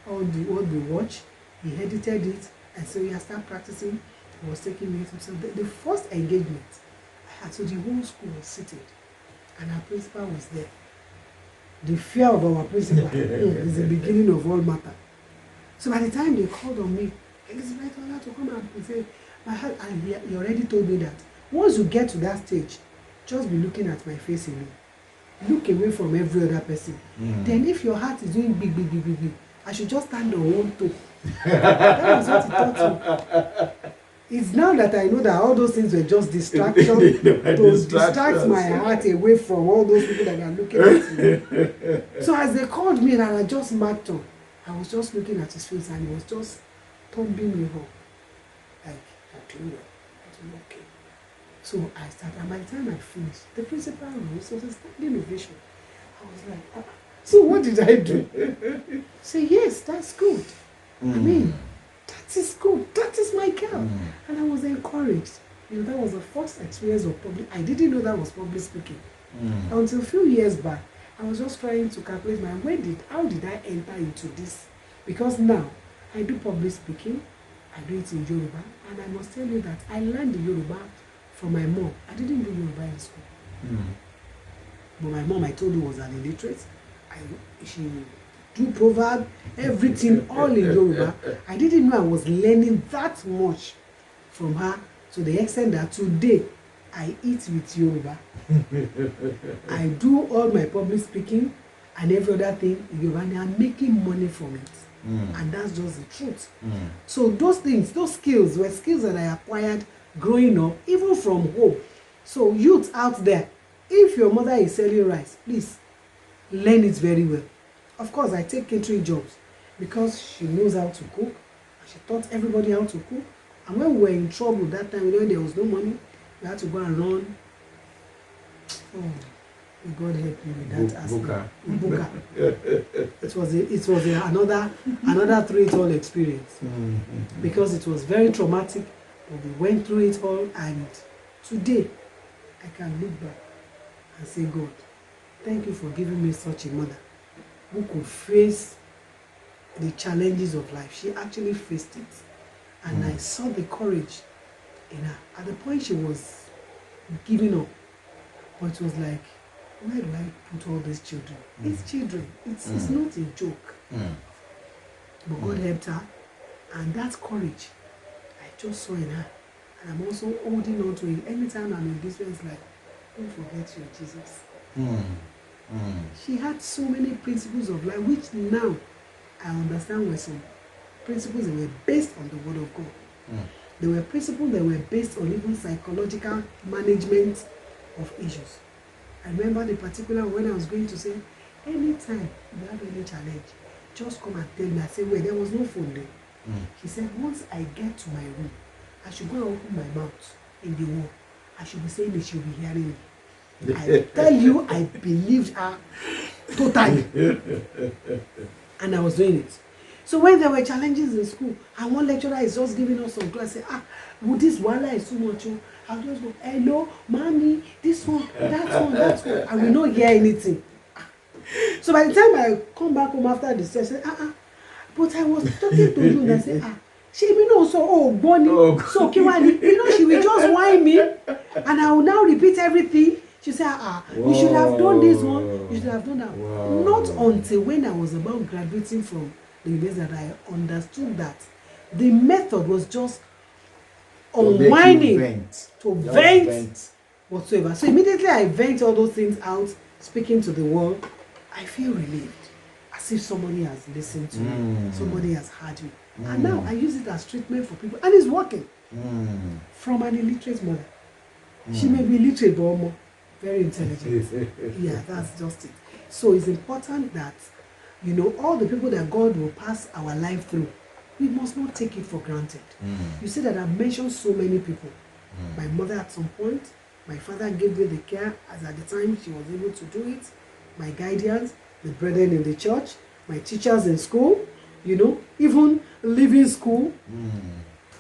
all the watch. He edited it, and so he started practicing. He was taking me. So the first engagement I had, so the whole school was seated, and our principal was there. The fear of our principal is the beginning of all matter. So by the time they called on me, Elizabeth, I had to come out and say, and he already told me that once you get to that stage, just be looking at my face alone. Look away from every other person. Then if your heart is doing big, big, big, big, big, I should just stand on one toe. That was what he taught me. It's now that I know that all those things were just distraction to distract my heart away from all those people that are looking at me. So as they called me and I just marked on, I was just looking at his face and he was just thumbing me up. Like, I'm doing well. I'm doing okay. So I started, and by the time I finished, the principal rose, was a standing ovation. I was like, so what did I do? Say, yes, that's good. I mean, that is good. That is my girl. And I was encouraged. You know, that was the first experience of public. I didn't know that was public speaking. Until a few years back, I was just trying to calculate how did I enter into this? Because now, I do public speaking. I do it in Yoruba. And I must tell you that I learned the Yoruba from my mom. I didn't do Yoruba in school. But my mom, I told you, was an illiterate. She do proverb, everything, all in Yoruba. I didn't know I was learning that much from her, to the extent that today, I eat with Yoruba. I do all my public speaking and every other thing in Yoruba, and I'm making money from it. And that's just the truth. So those things, those skills were skills that I acquired growing up, even from home. So youth out there, if your mother is selling rice, please learn it very well. Of course, I take catering jobs because she knows how to cook. She taught everybody how to cook. And when we were in trouble that time, when there was no money, we had to go and run. Oh, may God help me with that aspect. Buka. It was another through it all experience because it was very traumatic. But we went through it all, and today I can look back and say, God, thank you for giving me such a mother who could face the challenges of life. She actually faced it. And I saw the courage in her. At the point she was giving up, but it was like, where do I put all these children? It's children. It's not a joke. But God helped her. And that courage, I just saw in her. And I'm also holding on to it. Anytime I'm in this way, it's like, don't forget your Jesus. She had so many principles of life, which now I understand were some principles that were based on the Word of God. They were principles that were based on even psychological management of issues. I remember the particular when I was going to say, anytime you have any challenge, just come and tell me. I said, well, there was no phone there. She said, once I get to my room, I should go and open my mouth in the wall. I should be saying it, she'll be hearing me. I tell you, I believed her totally. And I was doing it. So when there were challenges in school, and one lecturer is just giving us some class, say, would this wala is too much? I'll just go, hello, mommy, this one, that one, that one. I will not hear anything. So by the time I come back home after the session, but I was talking to you and I said, she may know so Bonnie, so Kiwani, she will just whine me and I will now repeat everything. She said, you should have done this one, you should have done that. Not until when I was about graduating from the university that I understood that the method was just unwinding to vent whatsoever. So immediately I vent all those things out, speaking to the world, I feel relieved, as if somebody has listened to me, somebody has heard me. And now I use it as treatment for people, and it's working. From an illiterate mother. She may be illiterate, but more very intelligent. Yeah, that's just it. So it's important that, all the people that God will pass our life through, we must not take it for granted. You see that I've mentioned so many people. My mother at some point, my father gave me the care as at the time she was able to do it, my guardians, the brethren in the church, my teachers in school, even leaving school,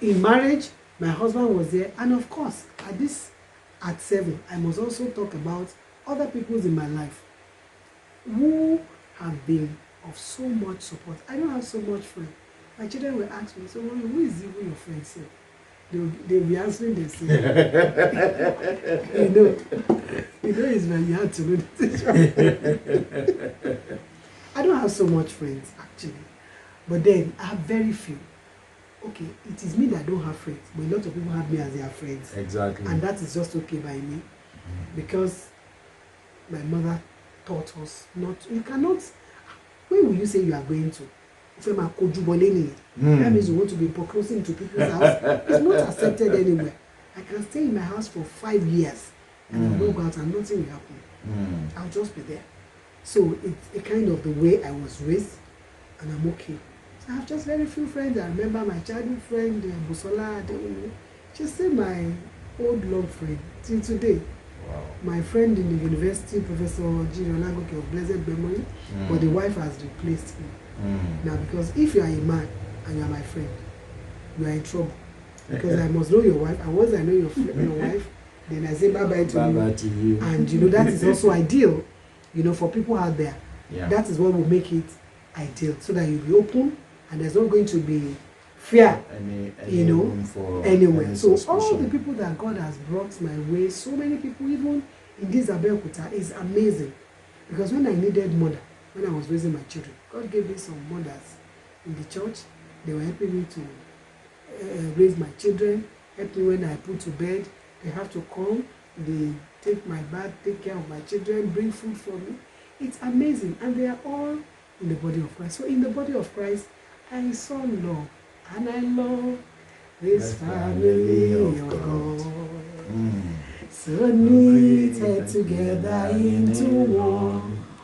in marriage, my husband was there. And of course, at 7, I must also talk about other people in my life who have been of so much support. I don't have so much friends. My children will ask me, so mommy, who is even your friend? So they'll be answering themselves. It's very hard to know this. I don't have so much friends, actually. But then I have very few. Okay, it is me that don't have friends, but a lot of people have me as their friends. Exactly. And that is just okay by me. Because my mother taught us not, you cannot, when will you say you are going to? That means you want to be proposing to people's house. It's not accepted anywhere. I can stay in my house for 5 years and I will go out and nothing will happen. I'll just be there. So it's a kind of the way I was raised, and I'm okay. So I have just very few friends. I remember my childhood friend, Busola. She's still my old long friend till today. Wow. My friend in the university, Professor Jiro Lagoke of blessed memory, but the wife has replaced me. Now, because if you are a man and you are my friend, you are in trouble. Because I must know your wife, and once I know your wife, then I say bye-bye to you. And that is also ideal, for people out there. Yeah. That is what will make it ideal, so that you'll be open and there's not going to be fear, anywhere. So all the people that God has brought my way, so many people, even in this Abeokuta, is amazing. Because when I needed mother, when I was raising my children, God gave me some mothers in the church. They were helping me to raise my children, help me when I put to bed. They have to come they take my bath, take care of my children, bring food for me. It's amazing. And they are all in the body of Christ. So in the body of Christ, I saw love. And I love this family of God. So knitted together into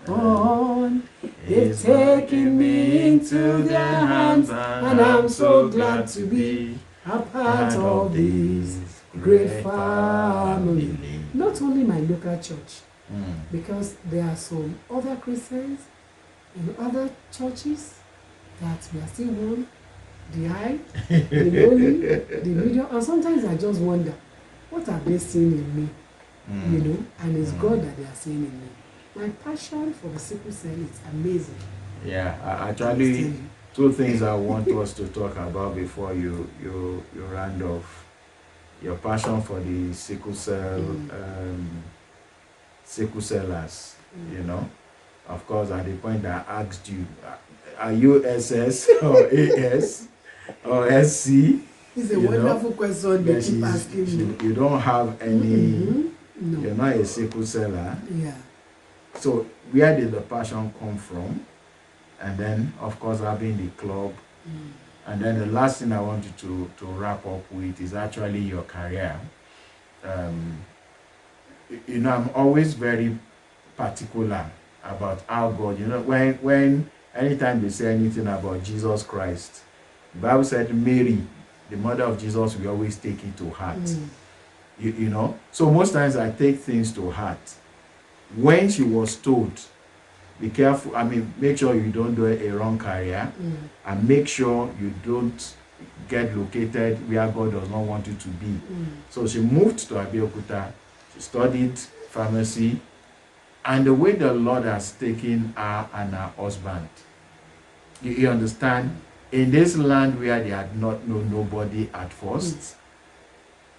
one. They've taken me into their hands, and I'm so glad to be a part of this great family. Not only my local church, because there are some other Christians in other churches that we are still one, the high, the lowly, the medium, and sometimes I just wonder, what are they seeing in me? You know, and it's God that they are seeing in me. My passion for the sickle cell is amazing. Yeah, actually, two things I want us to talk about before you round off. Your passion for the sickle cell, sickle sellers, you know. Of course, at the point I asked you, are you SS or AS or SC? It's a wonderful question they keep asking me. You don't have any, no. You're not a sickle seller. Yeah. So where did the passion come from? And then, of course, having the club. And then the last thing I want you to wrap up with is actually your career. You know, I'm always very particular about how God, you know, when anytime they say anything about Jesus Christ, the Bible said Mary, the mother of Jesus, we always take it to heart. You know, so most times I take things to heart. When she was told, be careful, I mean, make sure you don't do a wrong career, and make sure you don't get located where God does not want you to be. So she moved to Abeokuta, she studied pharmacy, and the way the Lord has taken her and her husband, you understand, in this land where they had not known nobody at first,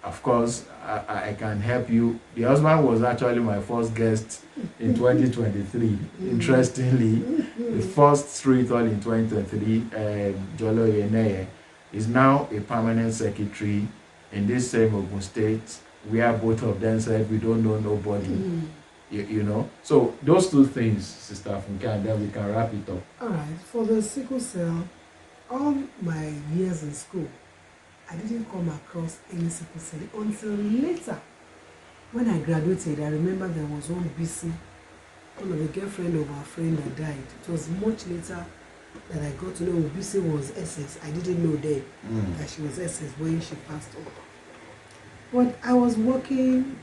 of course, I can help you. The husband was actually my first guest in 2023. Interestingly, the first street all in 2023, Funke Oyeneye, is now a permanent secretary in this same Ogun State, where both of them said we don't know nobody. You know, so those two things, Sister Funke, and then we can wrap it up. All right, for the sickle cell, all my years in school, I didn't come across any sickle cell until later. When I graduated, I remember there was one BC, one of the girlfriend of our friend that died. It was much later that I got to know BC was SS. I didn't know then that she was SS when she passed on. But I was working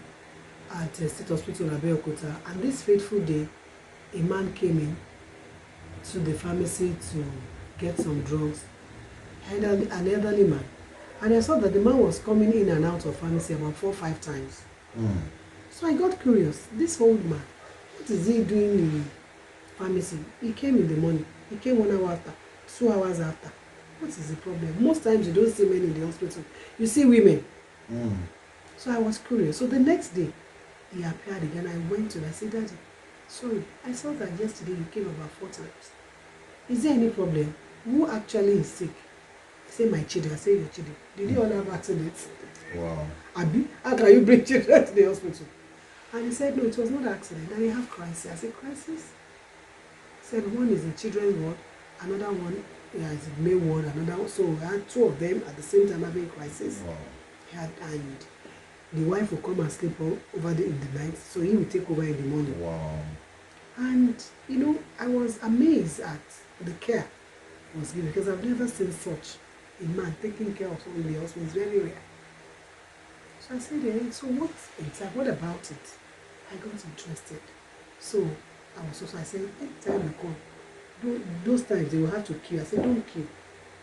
at the State Hospital in Abeokuta, and this fateful day, a man came in to the pharmacy to get some drugs, and an elderly man. And I saw that the man was coming in and out of pharmacy about 4 or 5 times. So I got curious. This old man, what is he doing in pharmacy? He came in the morning. He came 1 hour after, 2 hours after. What is the problem? Most times you don't see men in the hospital. You see women. So I was curious. So the next day, he appeared again. I went to him. I said, Daddy, sorry, I saw that yesterday you came about 4 times. Is there any problem? Who actually is sick? He said, my children. I said, your children. Did you all have accidents? Wow. Abi, how can you bring children to the hospital? And he said, no, it was not an accident. Then you have crisis. I said, crisis? He said, one is a children's ward, another one is a male ward, another one. So I had 2 of them at the same time having crisis. Wow. And the wife will come and sleep over in the night, so he will take over in the morning. Wow. And, you know, I was amazed at the care he was given, because I've never seen such a man taking care of someone in the hospital. It's very rare. So I said, hey, so what about it? I got interested. So I said, anytime you come, those times they will have to kill. I said, don't kill.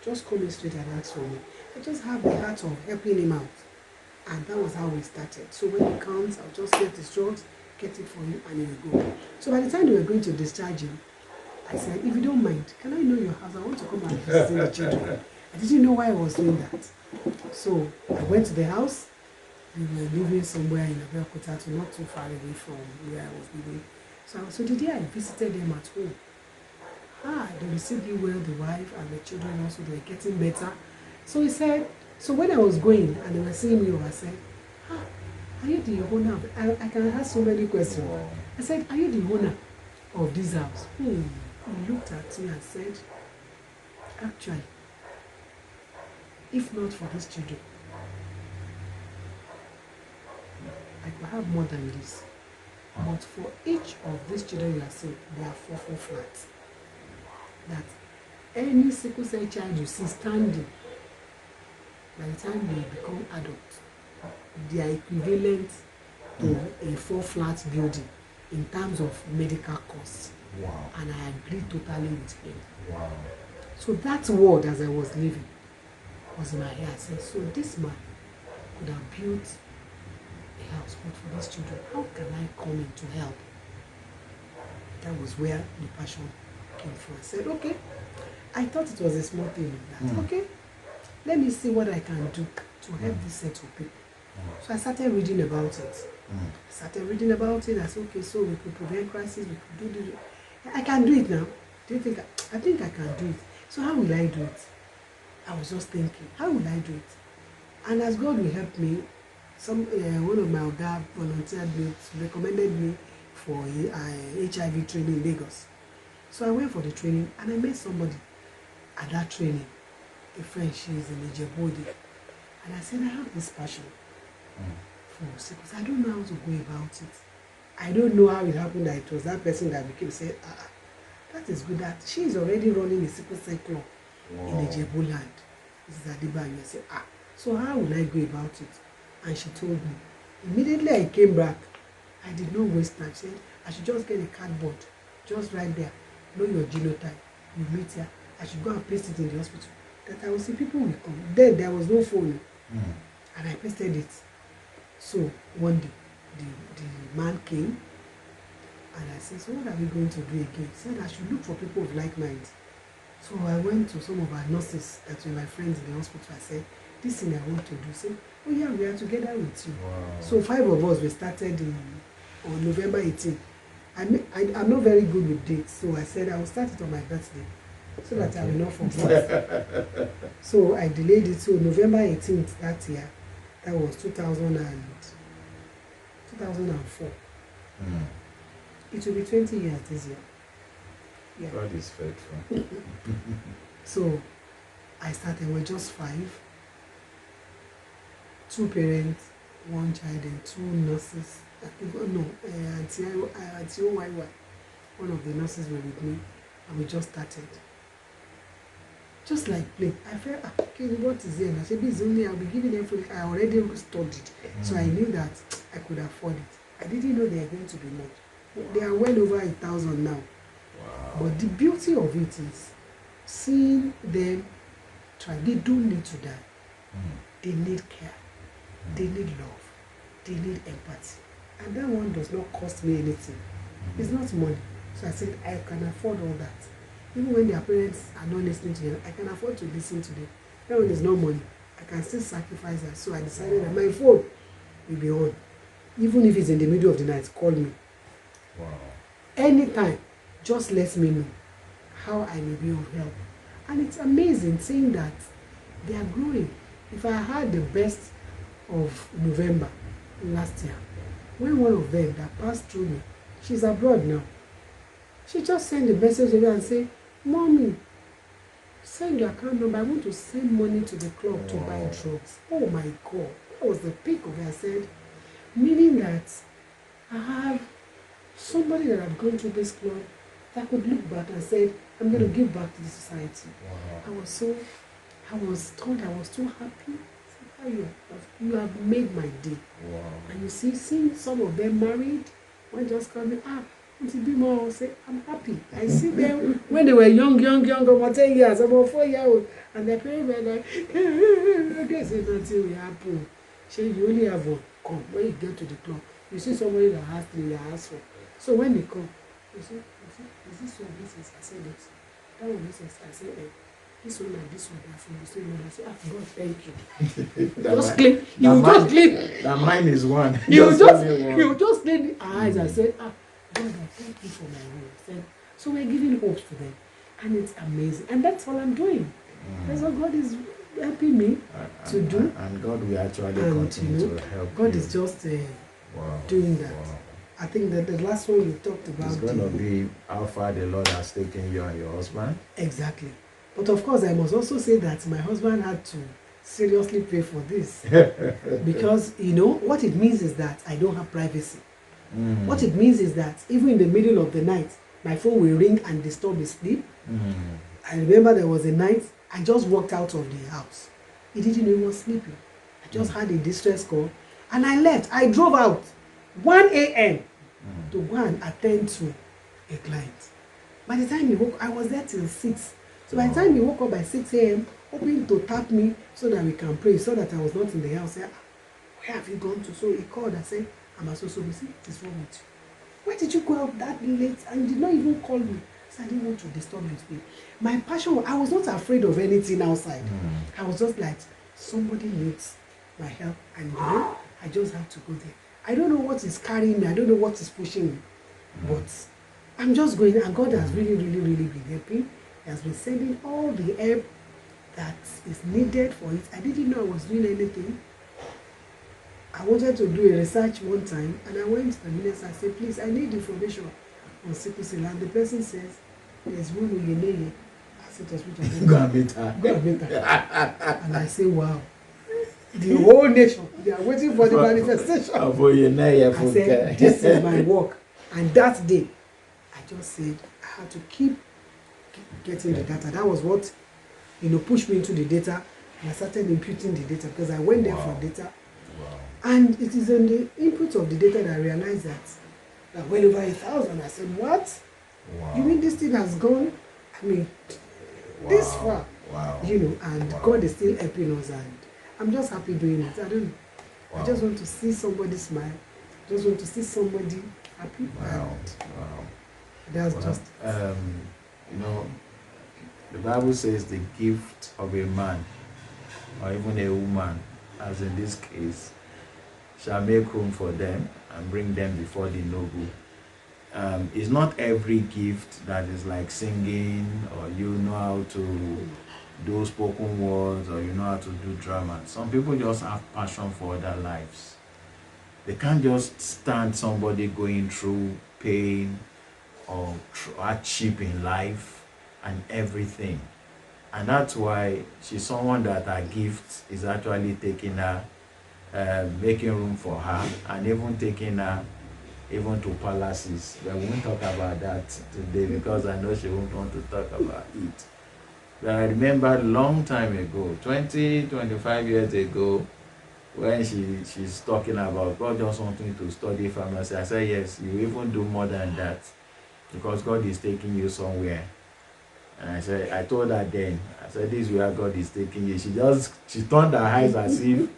Just come in straight and ask for me. I just have the heart of helping him out. And that was how we started. So when he comes, I'll just get his drugs, get it for him, and he will go. So by the time they were going to discharge him, I said, if you don't mind, can I know your house? I want to come and visit the children. I didn't know why I was doing that. So I went to the house. We were living somewhere in Abeokuta, not too far away from where I was living. So the day I visited them at home, they received me well, the wife and the children also, they were getting better. So he said, so when I was going and they were seeing me, I said, are you the owner of, I can ask so many questions. Wow. I said, are you the owner of this house? He looked at me and said, actually, if not for these children, I could have more than this. But for each of these children you are seeing, they are 4 flats. That any sickle cell child you see standing, by the time they become adults, they are equivalent to a 4-flat building in terms of medical costs. Wow. And I agree totally with him. Wow. So that word, as I was leaving, was in my head. I said, so this man could have built a house, but for these children, how can I come in to help? That was where the passion came from. I said, okay. I thought it was a small thing. Okay, let me see what I can do to help this set of people. So I started reading about it. I said, okay, so we could prevent crisis, we could do this. I can do it now. Do you think I think I can do it? So how will I do it? I was just thinking, how will I do it? And as God will help me, one of my oga volunteered me, recommended me for HIV training in Lagos. So I went for the training and I met somebody at that training, a friend, she is in Ejebode. And I said, I have this passion for sickle. I don't know how to go about it. I don't know how it happened that it was that person that became said, that is good that she is already running a sickle cell club in Ejebo land. This is Adibanyo. I said, so how will I go about it? And she told me. Immediately I came back, I did not waste time. She said, I should just get a cardboard, just right there, know your genotype, you meet here. I should go and paste it in the hospital. That I will see people will come. Then there was no phone. And I pasted it. So one day, the man came and I said, so what are we going to do again? He said, I should look for people of like mind. So I went to some of our nurses that were my friends in the hospital. I said, this thing I want to do. Say, oh yeah, we are together with you. Wow. So 5 of us, we started on November 18th. I'm not very good with dates, so I said I will start it on my birthday so that I will not forget. So I delayed it. So November 18th that year, that was 2004. It will be 20 years this year. Yeah. God is faithful. So I started with just 5. 2 parents, 1 child, and 2 nurses. I think, Auntie Oyeneye, one of the nurses were with me, and we just started. Just like play. I felt, okay, what is there? I said, this only, I'll be giving them food. I already studied, so I knew that I could afford it. I didn't know they are going to be much. They are well over 1,000 now. Wow. But the beauty of it is seeing them try. They don't need to die. They need care. They need love. They need empathy. And that one does not cost me anything. It's not money. So I said, I can afford all that. Even when their parents are not listening to them, I can afford to listen to them. That one is no money. I can still sacrifice that. So I decided that my phone will be on. Even if it's in the middle of the night, call me. Wow. Anytime, just let me know how I may be of help. And it's amazing seeing that they are growing. If I had the best of November last year, when one of them that passed through me, she's abroad now, she just sent a message to me and say, Mommy, send your account number. I want to send money to the club to buy drugs. Oh my God, that was the peak of it. I said, meaning that I have somebody that I've gone to this club that could look back and said, I'm going to give back to the society. Wow. I was told I was too happy. You have made my day. Wow. And you see, seeing some of them married, one just called me, Auntie Bimo, say, I'm happy. I see them when they were young, about 10 years, about 4 years old, and their parents were like, I guess it's until we happen. You only have one. Come, when you get to the club, you see somebody that has 3, they ask for. So when they come, you say, is this one? This is, I said this. That one, this is, I said, this one and this one, that's from the same one. I say, God, thank you. Just clean. You just clean. That mine is one. You just clean the eyes. I said, God, I thank you for my way. I said, so we're giving hopes to them. And it's amazing. And that's all I'm doing. That's what God is helping me to do. And God will actually And continue to help God you. is just Wow. doing that. Wow. I think that the last one you talked about. It's going to be how far the Lord has taken you and your husband. Exactly. But of course, I must also say that my husband had to seriously pray for this. Because, what it means is that I don't have privacy. What it means is that even in the middle of the night, my phone will ring and disturb his sleep. I remember there was a night I just walked out of the house. He didn't know he was sleeping. I just had a distress call and I left. I drove out 1 a.m. to go and attend to a client. By the time he woke, I was there till 6. So by the time he woke up by 6 a.m., hoping to tap me so that we can pray, so that I was not in the house. Said, where have you gone to? So he called and said, I'm so busy. What is wrong with you? Why did you go out that late and you did not even call me? So I didn't want to disturb your sleep. My passion, I was not afraid of anything outside. I was just like, somebody needs my help and I just have to go there. I don't know what is carrying me. I don't know what is pushing me. But I'm just going, and God has really, really, really been helping. He has been sending all the help that is needed for it. I didn't know I was doing anything. I wanted to do a research one time, and I went to the minister and said, please, I need information on sickle cell. And the person says, there's Funke Oyeneye. I said, hospital. Go and meet her. Go and meet her. And I say, wow. The whole nation, they are waiting for the manifestation. I said, this is my work. And that day, I just said, I had to keep getting the data. That was what, pushed me into the data. And I started imputing the data because I went there for data. And it is on the input of the data that I realized that well over 1,000. I said, what? You mean this thing has gone? I mean, this far. And God is still helping us, and I'm just happy doing it. I don't know. I just want to see somebody smile. I just want to see somebody happy. That's just the Bible says the gift of a man or even a woman, as in this case, shall make room for them and bring them before the noble. It's not every gift that is like singing, or you know how to do spoken words, or you know how to do drama. Some people just have passion for other lives. They can't just stand somebody going through pain or hardship in life and everything. And that's why she's someone that her gift is actually taking her, making room for her, and even taking her even to palaces. But we won't talk about that today because I know she won't want to talk about it. But I remember a long time ago, 25 years ago, when she's talking about God just wants me to study pharmacy. I said, yes, you even do more than that because God is taking you somewhere. And I told her then, I said, this is where God is taking you. She turned her eyes as if,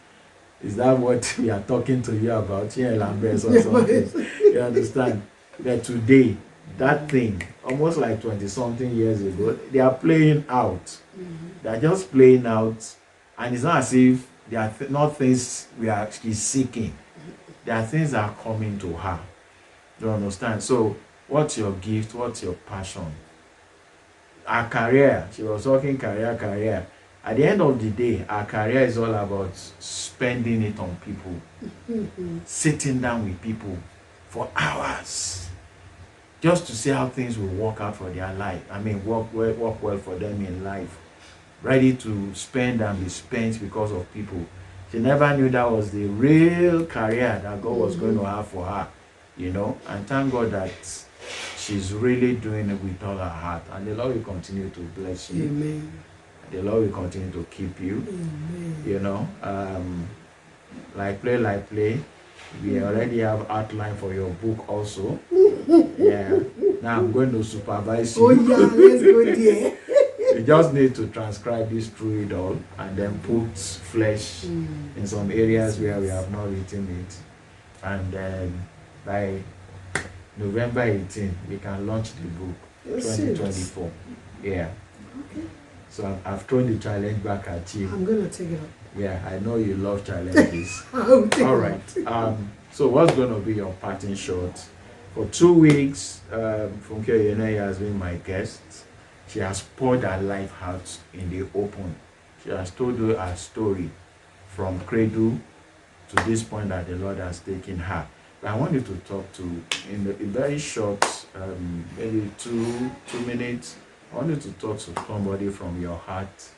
is that what we are talking to you about? Here, Lambert or something. You understand? But today, that thing, almost like 20-something years ago, they are playing out. They are just playing out. And it's not as if they are not things she's seeking. There are things that are coming to her. Do you understand? So, what's your gift? What's your passion? Her career, she was talking career. At the end of the day, our career is all about spending it on people, sitting down with people for hours, just to see how things will work out for their life. I mean, work well for them in life, ready to spend and be spent because of people. She never knew that was the real career that God was going to have for her, and thank God that she's really doing it with all her heart, and the Lord will continue to bless you. Amen. The Lord will continue to keep you. Amen. Like play. We already have outline for your book also. Yeah. Now I'm going to supervise you. Oh yeah, let's go there. You just need to transcribe this through it all and then put flesh in some areas where we have not written it. And then by November 18, we can launch the book. 2024. Yeah. Okay. So I've thrown the challenge back at you. I'm going to take it up. Yeah, I know you love challenges. All right. So what's going to be your parting shot? For 2 weeks, Funke Oyeneye has been my guest. She has poured her life out in the open. She has told you her story from cradle to this point that the Lord has taken her. But I want you to talk to, in a very short, maybe 2 minutes, I want you to talk to somebody from your heart,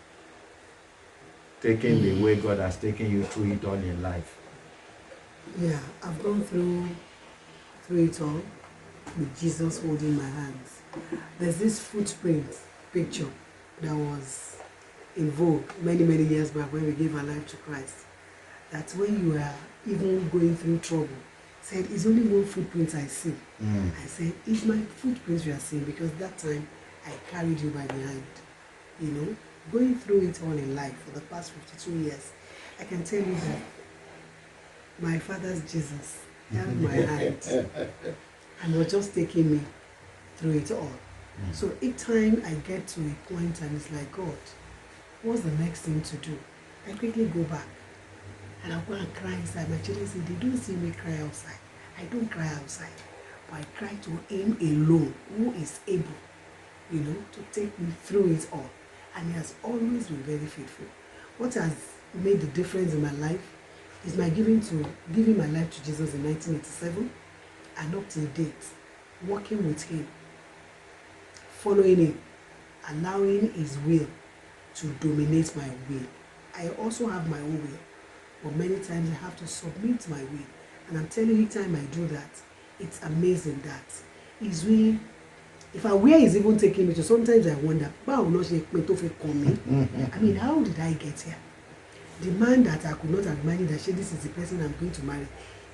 taking the way God has taken you through it all in life. Yeah, I've gone through it all with Jesus holding my hands. There's this footprint picture that was in vogue many years back when we gave our life to Christ. That when you are even going through trouble, said, it's only one footprint I see. I said, it's my footprints you are seeing, because that time I carried you by the hand. You know, going through it all in life for the past 52 years, I can tell you that my father's Jesus held my hand and was just taking me through it all. So each time I get to a point and it's like, God, what's the next thing to do? I quickly go back and I'll go and cry inside. My children say, they don't see me cry outside. I don't cry outside, but I cry to him alone, who is able, you know, to take me through it all. And he has always been very faithful. What has made the difference in my life is my giving my life to Jesus in 1987, and up to date, working with him, following him, allowing his will to dominate my will. I also have my own will, but many times I have to submit my will. And I'm telling you, each time I do that, it's amazing that his will, if I where he's even taking me to, sometimes I wonder, I mean, how did I get here? The man that I could not have imagined that this is the person I'm going to marry.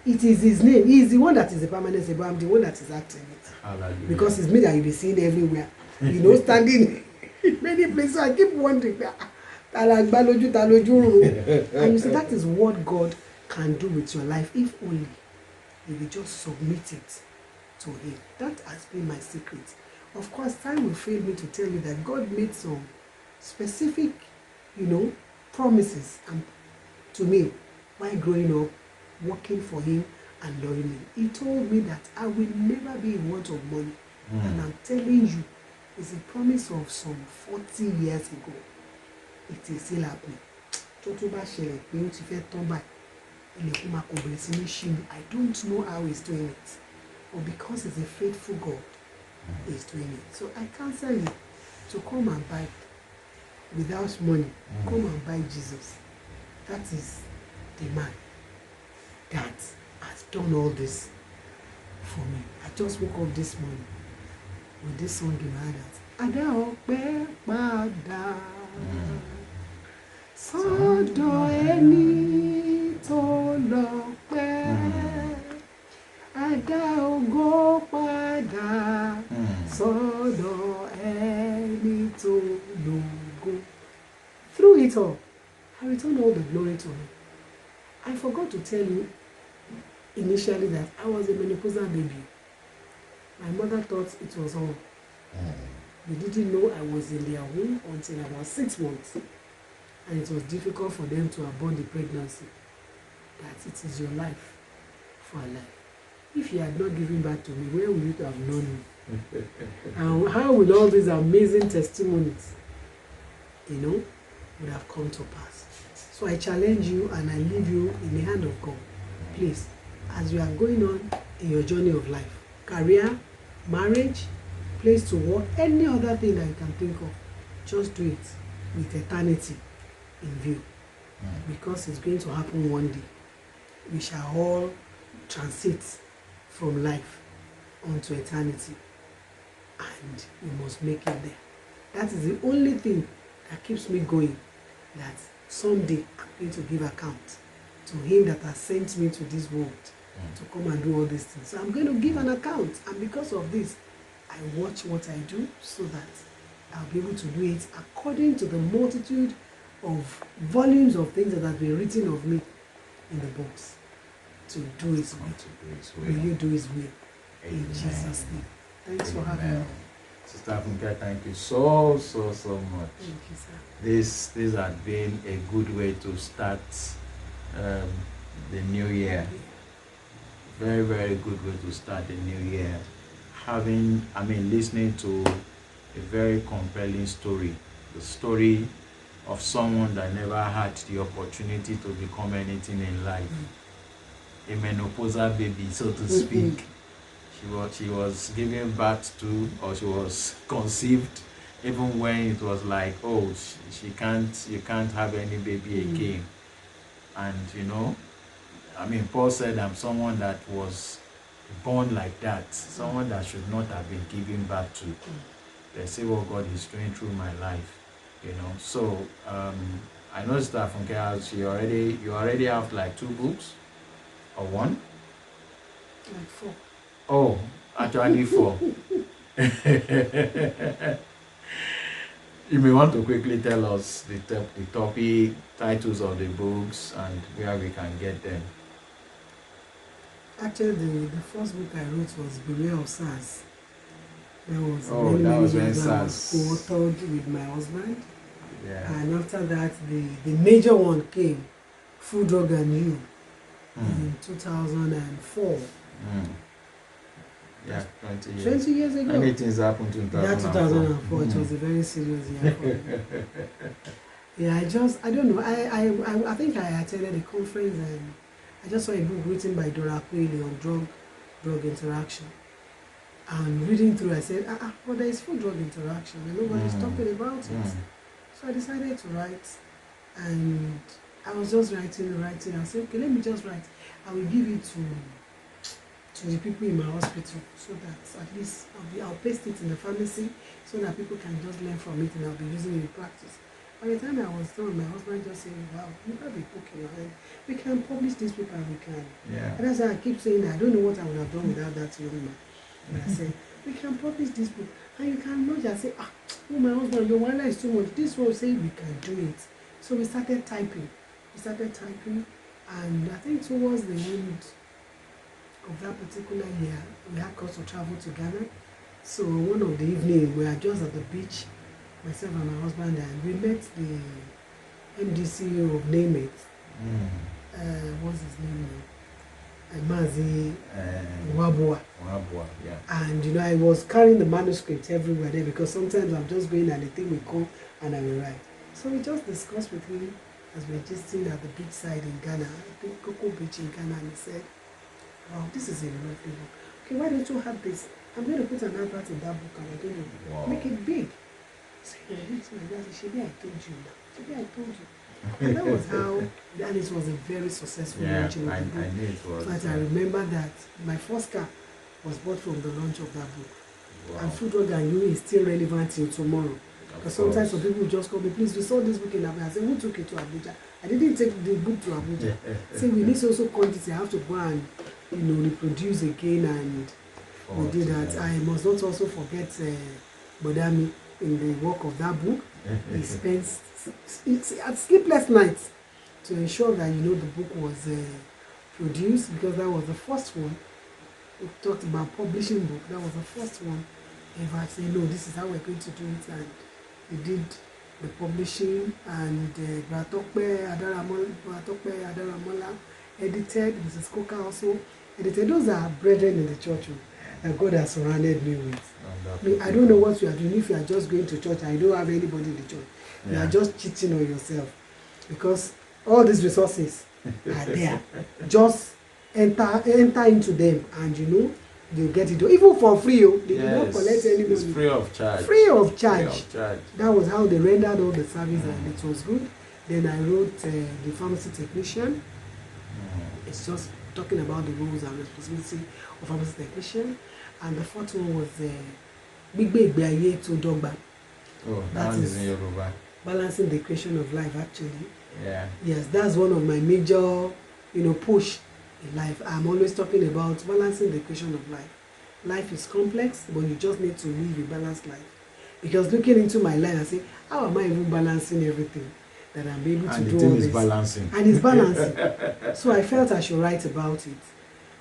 It is his name. He is the one that is the permanent, but I'm the one that is acting it. Hallelujah. Because it's me that you'll be seeing everywhere. You know, standing in many places. I keep wondering, and you see, that is what God can do with your life if only you will just submit it to him. That has been my secret. Of course, time will fail me to tell you that God made some specific, you know, promises to me while growing up, working for him and loving him. He told me that I will never be in want of money. And I'm telling you, it's a promise of some 40 years ago. It is still happening. I don't know how he's doing it, but because he's a faithful God, he's doing it. So I counsel you to come and buy without money. Come and buy Jesus. That is the man that has done all this for me. I just woke up this morning with this song in my heart. Ada ọpẹ́ padà sọ́dọ̀ ẹni tó lọ́pẹ́. Ada ògo padà sọ́dọ̀ ẹni tó lógo. Through it all, I return all the glory to him. I forgot to tell you initially that I was a menopausal baby. My mother thought it was all. They didn't know I was in their womb until about 6 months. And it was difficult for them to abort the pregnancy. That it is your life for a life. If you had not given back to me, where would you have known me? And how would all these amazing testimonies, you know, would have come to pass? So I challenge you and I leave you in the hand of God. Please, as you are going on in your journey of life, career, marriage, place to work, any other thing that you can think of, just do it with eternity in view. Because it's going to happen one day. We shall all transit from life onto eternity. And we must make it there. That is the only thing that keeps me going. That someday I'm going to give account to him that has sent me to this world to come and do all these things. So I'm going to give an account. And because of this, I watch what I do so that I'll be able to do it according to the multitude of volumes of things that have been written of me in the books. To do his will. Will you do his will? In Jesus' name. Thanks for having me. Sister Funke, thank you so much. Thank you, sir. This has been a good way to start the new year. Very, very good way to start the new year. Listening to a very compelling story. The story of someone that never had the opportunity to become anything in life. A menopausal baby, so to speak. She was given birth to, or she was conceived even when it was like, oh, she can't, you can't have any baby again. And I mean, Paul said, I'm someone that was born like that, someone that should not have been given birth to. Let's see what God is doing through my life, So I noticed that Funke has, you already have like 2 books or one? Like 4. Oh, actually 4. You may want to quickly tell us the topic, titles of the books, and where we can get them. Actually, the first book I wrote was Beware of SARS. That was Oh, many, that many was when years I was SARS. co-authored with my husband. Yeah. And after that, the major one came, Food, Drug and You, in 2004. Yeah, 20 years. 20 years ago. Many things happened in That 2004, it was a very serious year for me. Yeah, I don't know. I think I attended a conference and I just saw a book written by Dora Quayle on drug interaction. And reading through, I said, but there is food drug interaction and nobody's talking about it. So I decided to write, and I was just writing. I said, okay, let me just write. I will give it to the people in my hospital so that at least I'll paste it in the pharmacy so that people can just learn from it and I'll be using it in practice. By the time I was done, my husband just said, wow, you have a book in your hand. We can publish this paper, we can. Yeah. And that's why I keep saying that I don't know what I would have done without that young man. But I said, we can publish this book. And you can not just say, oh, my husband, your wonder is too much. This one say we can do it. So we started typing. And I think towards the end of that particular year, we had cause to travel to Ghana. So one of the evening, we were just at the beach, myself and my husband, and we met the MDC of Name It. What's his name now? Mazi Wabua. Yeah. And I was carrying the manuscript everywhere there because sometimes I'm just going and the thing will come and I will write. So we just discussed with him as we were just sitting at the beach side in Ghana, Cocoa Beach in Ghana, and he said, wow, this is a lovely book. Okay, why don't you have this? I'm going to put an advert in that book and I'm going to make it big. So he looked at me and said, Shebi, I told you now. Shebi, I told you. And that was how, and it was a very successful launching of the book. I knew it was. But I remember that my first car was bought from the launch of that book. Wow. And Food, Drug and You is still relevant till tomorrow. Because sometimes some people just call me, please, we saw this book in Abuja. I said, who took it to Abuja? I didn't take the book to Abuja. Say, we need also quantity. I have to go and, reproduce again. And we did that. I must not also forget Bodami in the work of that book. He spent sleepless nights to ensure that the book was produced, because that was the first one. We talked about publishing book. That was the first one. If I say no, this is how we're going to do it, and we did the publishing, and Bratokpe Adaramola edited. Mrs. Coker also edited. Those are brethren in the church that God has surrounded me with. I don't know what you are doing if you are just going to church and you don't have anybody in the church. You are just cheating on yourself, because all these resources are there. Just enter into them, and you get it. Even for free, they do not collect any money. It's free of charge. Free of charge. That was how they rendered all the service, and it was good. Then I wrote the pharmacy technician. It's just talking about the roles and responsibility of pharmacy technician. And the fourth one was Gbigbe Igbe Aye to Dogba. Oh, that is in Yoruba. Balancing the equation of life, actually. Yeah. Yes, that's one of my major, push in life. I'm always talking about balancing the equation of life. Life is complex, but you just need to live a balanced life. Because looking into my life, I say, how am I even balancing everything that I'm able to do all this? And it's balancing. So I felt I should write about it.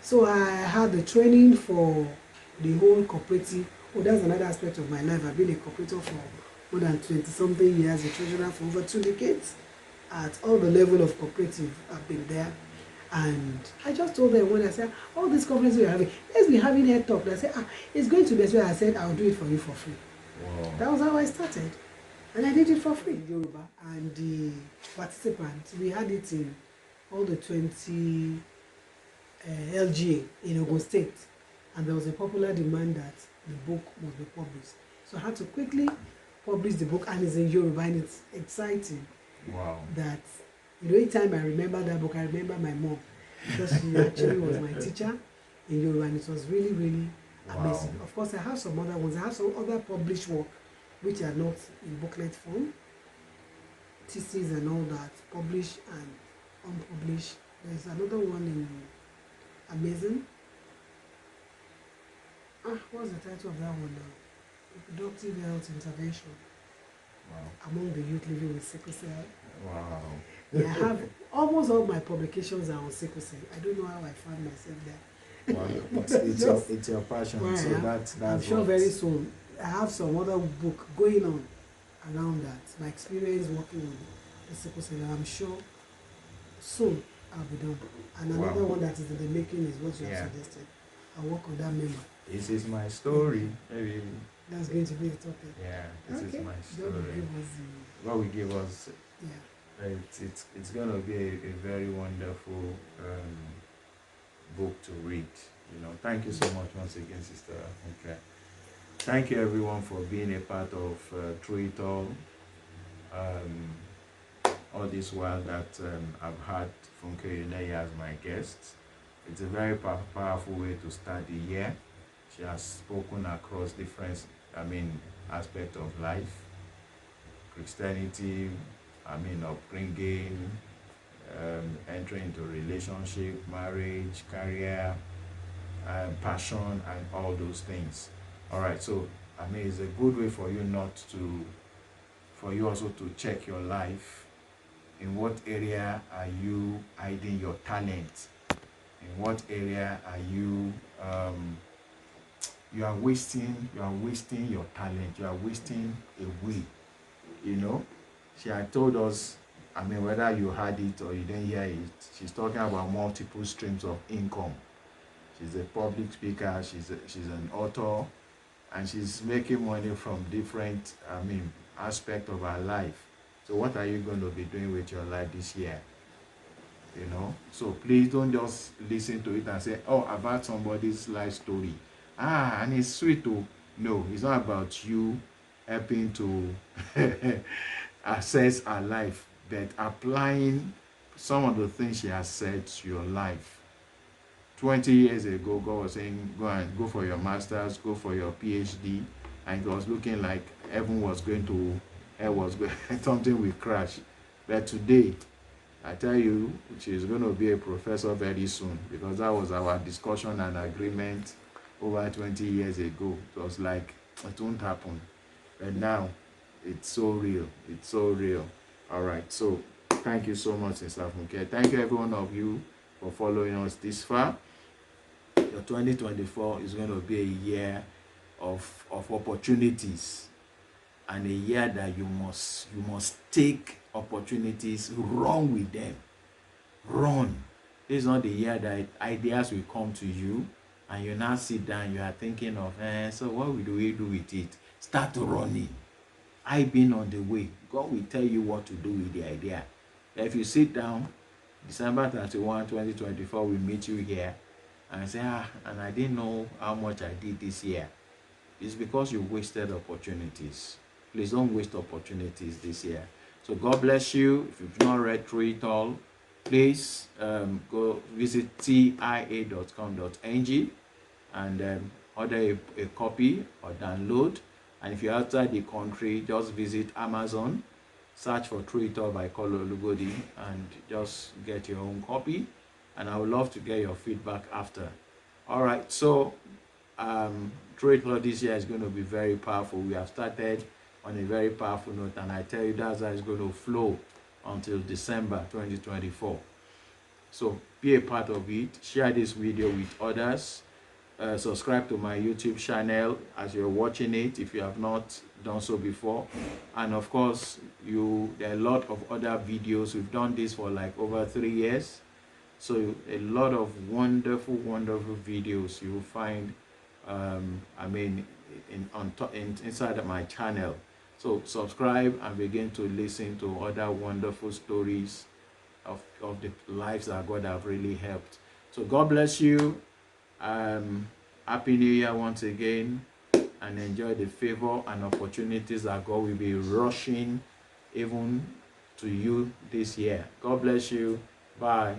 So I had the training for the whole cooperative. Oh, that's another aspect of my life. I've been a cooperator for more than 20-something years, a treasurer for over 2 decades. At all the level of cooperative, I've been there. And I just told them when I said, all these conferences we're having, let's be having a talk. They said, it's going to be as well. I said, I'll do it for you for free. Wow. That was how I started. And I did it for free, Yoruba. And the participants, we had it in all the 20 LGA in Ogun State. And there was a popular demand that the book must be published. So I had to quickly publish the book, and it's in Yoruba, and it's exciting. Wow. That, each time I remember that book, I remember my mom, because she actually was my teacher in Yoruba, and it was really, really amazing. Wow. Of course, I have some other ones. I have some other published work which are not in booklet form, theses and all that, published and unpublished. There's another one in Amazon. What's the title of that one now? Reproductive health intervention Wow. among the youth living with sickle cell. Wow. Yeah, I have almost all my publications are on sickle cell. I don't know how I found myself there. Wow. Just It's your passion. where So I am. that's I'm sure what- very soon I have some other book going on around that. My experience working with the sickle cell. I'm sure soon I'll be done. And another Wow. one that is in the making is what you have Yeah. suggested. I'll work on that memo. This is my story. Maybe. That's going to be the topic. Yeah. This Okay. is my God will story. give us God will give us. yeah. It's gonna be a very wonderful book to read. Thank you so much once again, Sister. Okay. Thank you everyone for being a part of Through It all this while that I've had Funke Oyeneye as my guest. It's a very powerful way to start the year. She has spoken across different, aspects of life, Christianity, upbringing, entering into relationship, marriage, career, passion, and all those things. All right, so it's a good way for you also to check your life. In what area are you hiding your talent? In what area are you you are wasting your talent, you are wasting away. She had told us, whether you heard it or you didn't hear it, she's talking about multiple streams of income. She's a public speaker, she's an author, and she's making money from different aspect of her life. So what are you going to be doing with your life this year? So please don't just listen to it and say, oh, I've heard somebody's life story, and it's sweet too. No, it's not about you helping to assess her life, but applying some of the things she has said to your life. 20 years ago, God was saying, go for your master's, go for your PhD, and it was looking like heaven was going to, hell was going, something will crash. But today, I tell you, she's going to be a professor very soon, because that was our discussion and agreement over 20 years ago. It was like, it won't happen. But now, it's so real. It's so real. All right. So, thank you so much, Sister Funke. Thank you, every one of you, for following us this far. Your 2024 is going to be a year of opportunities, and a year that you must take opportunities, run with them. Run. This is not the year that ideas will come to you and you now sit down, you are thinking of, so what do we do with it? Start running. I've been on the way. God will tell you what to do with the idea. If you sit down, December 31, 2024, we meet you here and say, and I didn't know how much I did this year. It's because you wasted opportunities. Please don't waste opportunities this year. So God bless you. If you've not read Through It All, please go visit tia.com.ng and order a copy or download. And if you're outside the country, just visit Amazon, search for Through It All by Kolo Olugodi, and just get your own copy. And I would love to get your feedback after. All right, so Through It All this year is going to be very powerful. We have started on a very powerful note, and I tell you that's how it's going to flow until December 2024. So be a part of it. Share this video with others. Subscribe to my YouTube channel as you're watching it if you have not done so before. And of course, there are a lot of other videos. We've done this for like over 3 years. So a lot of wonderful videos you will find inside of my channel. So subscribe and begin to listen to other wonderful stories of the lives that God have really helped. So God bless you. Happy New Year once again, and enjoy the favor and opportunities that God will be rushing even to you this year. God bless you. Bye.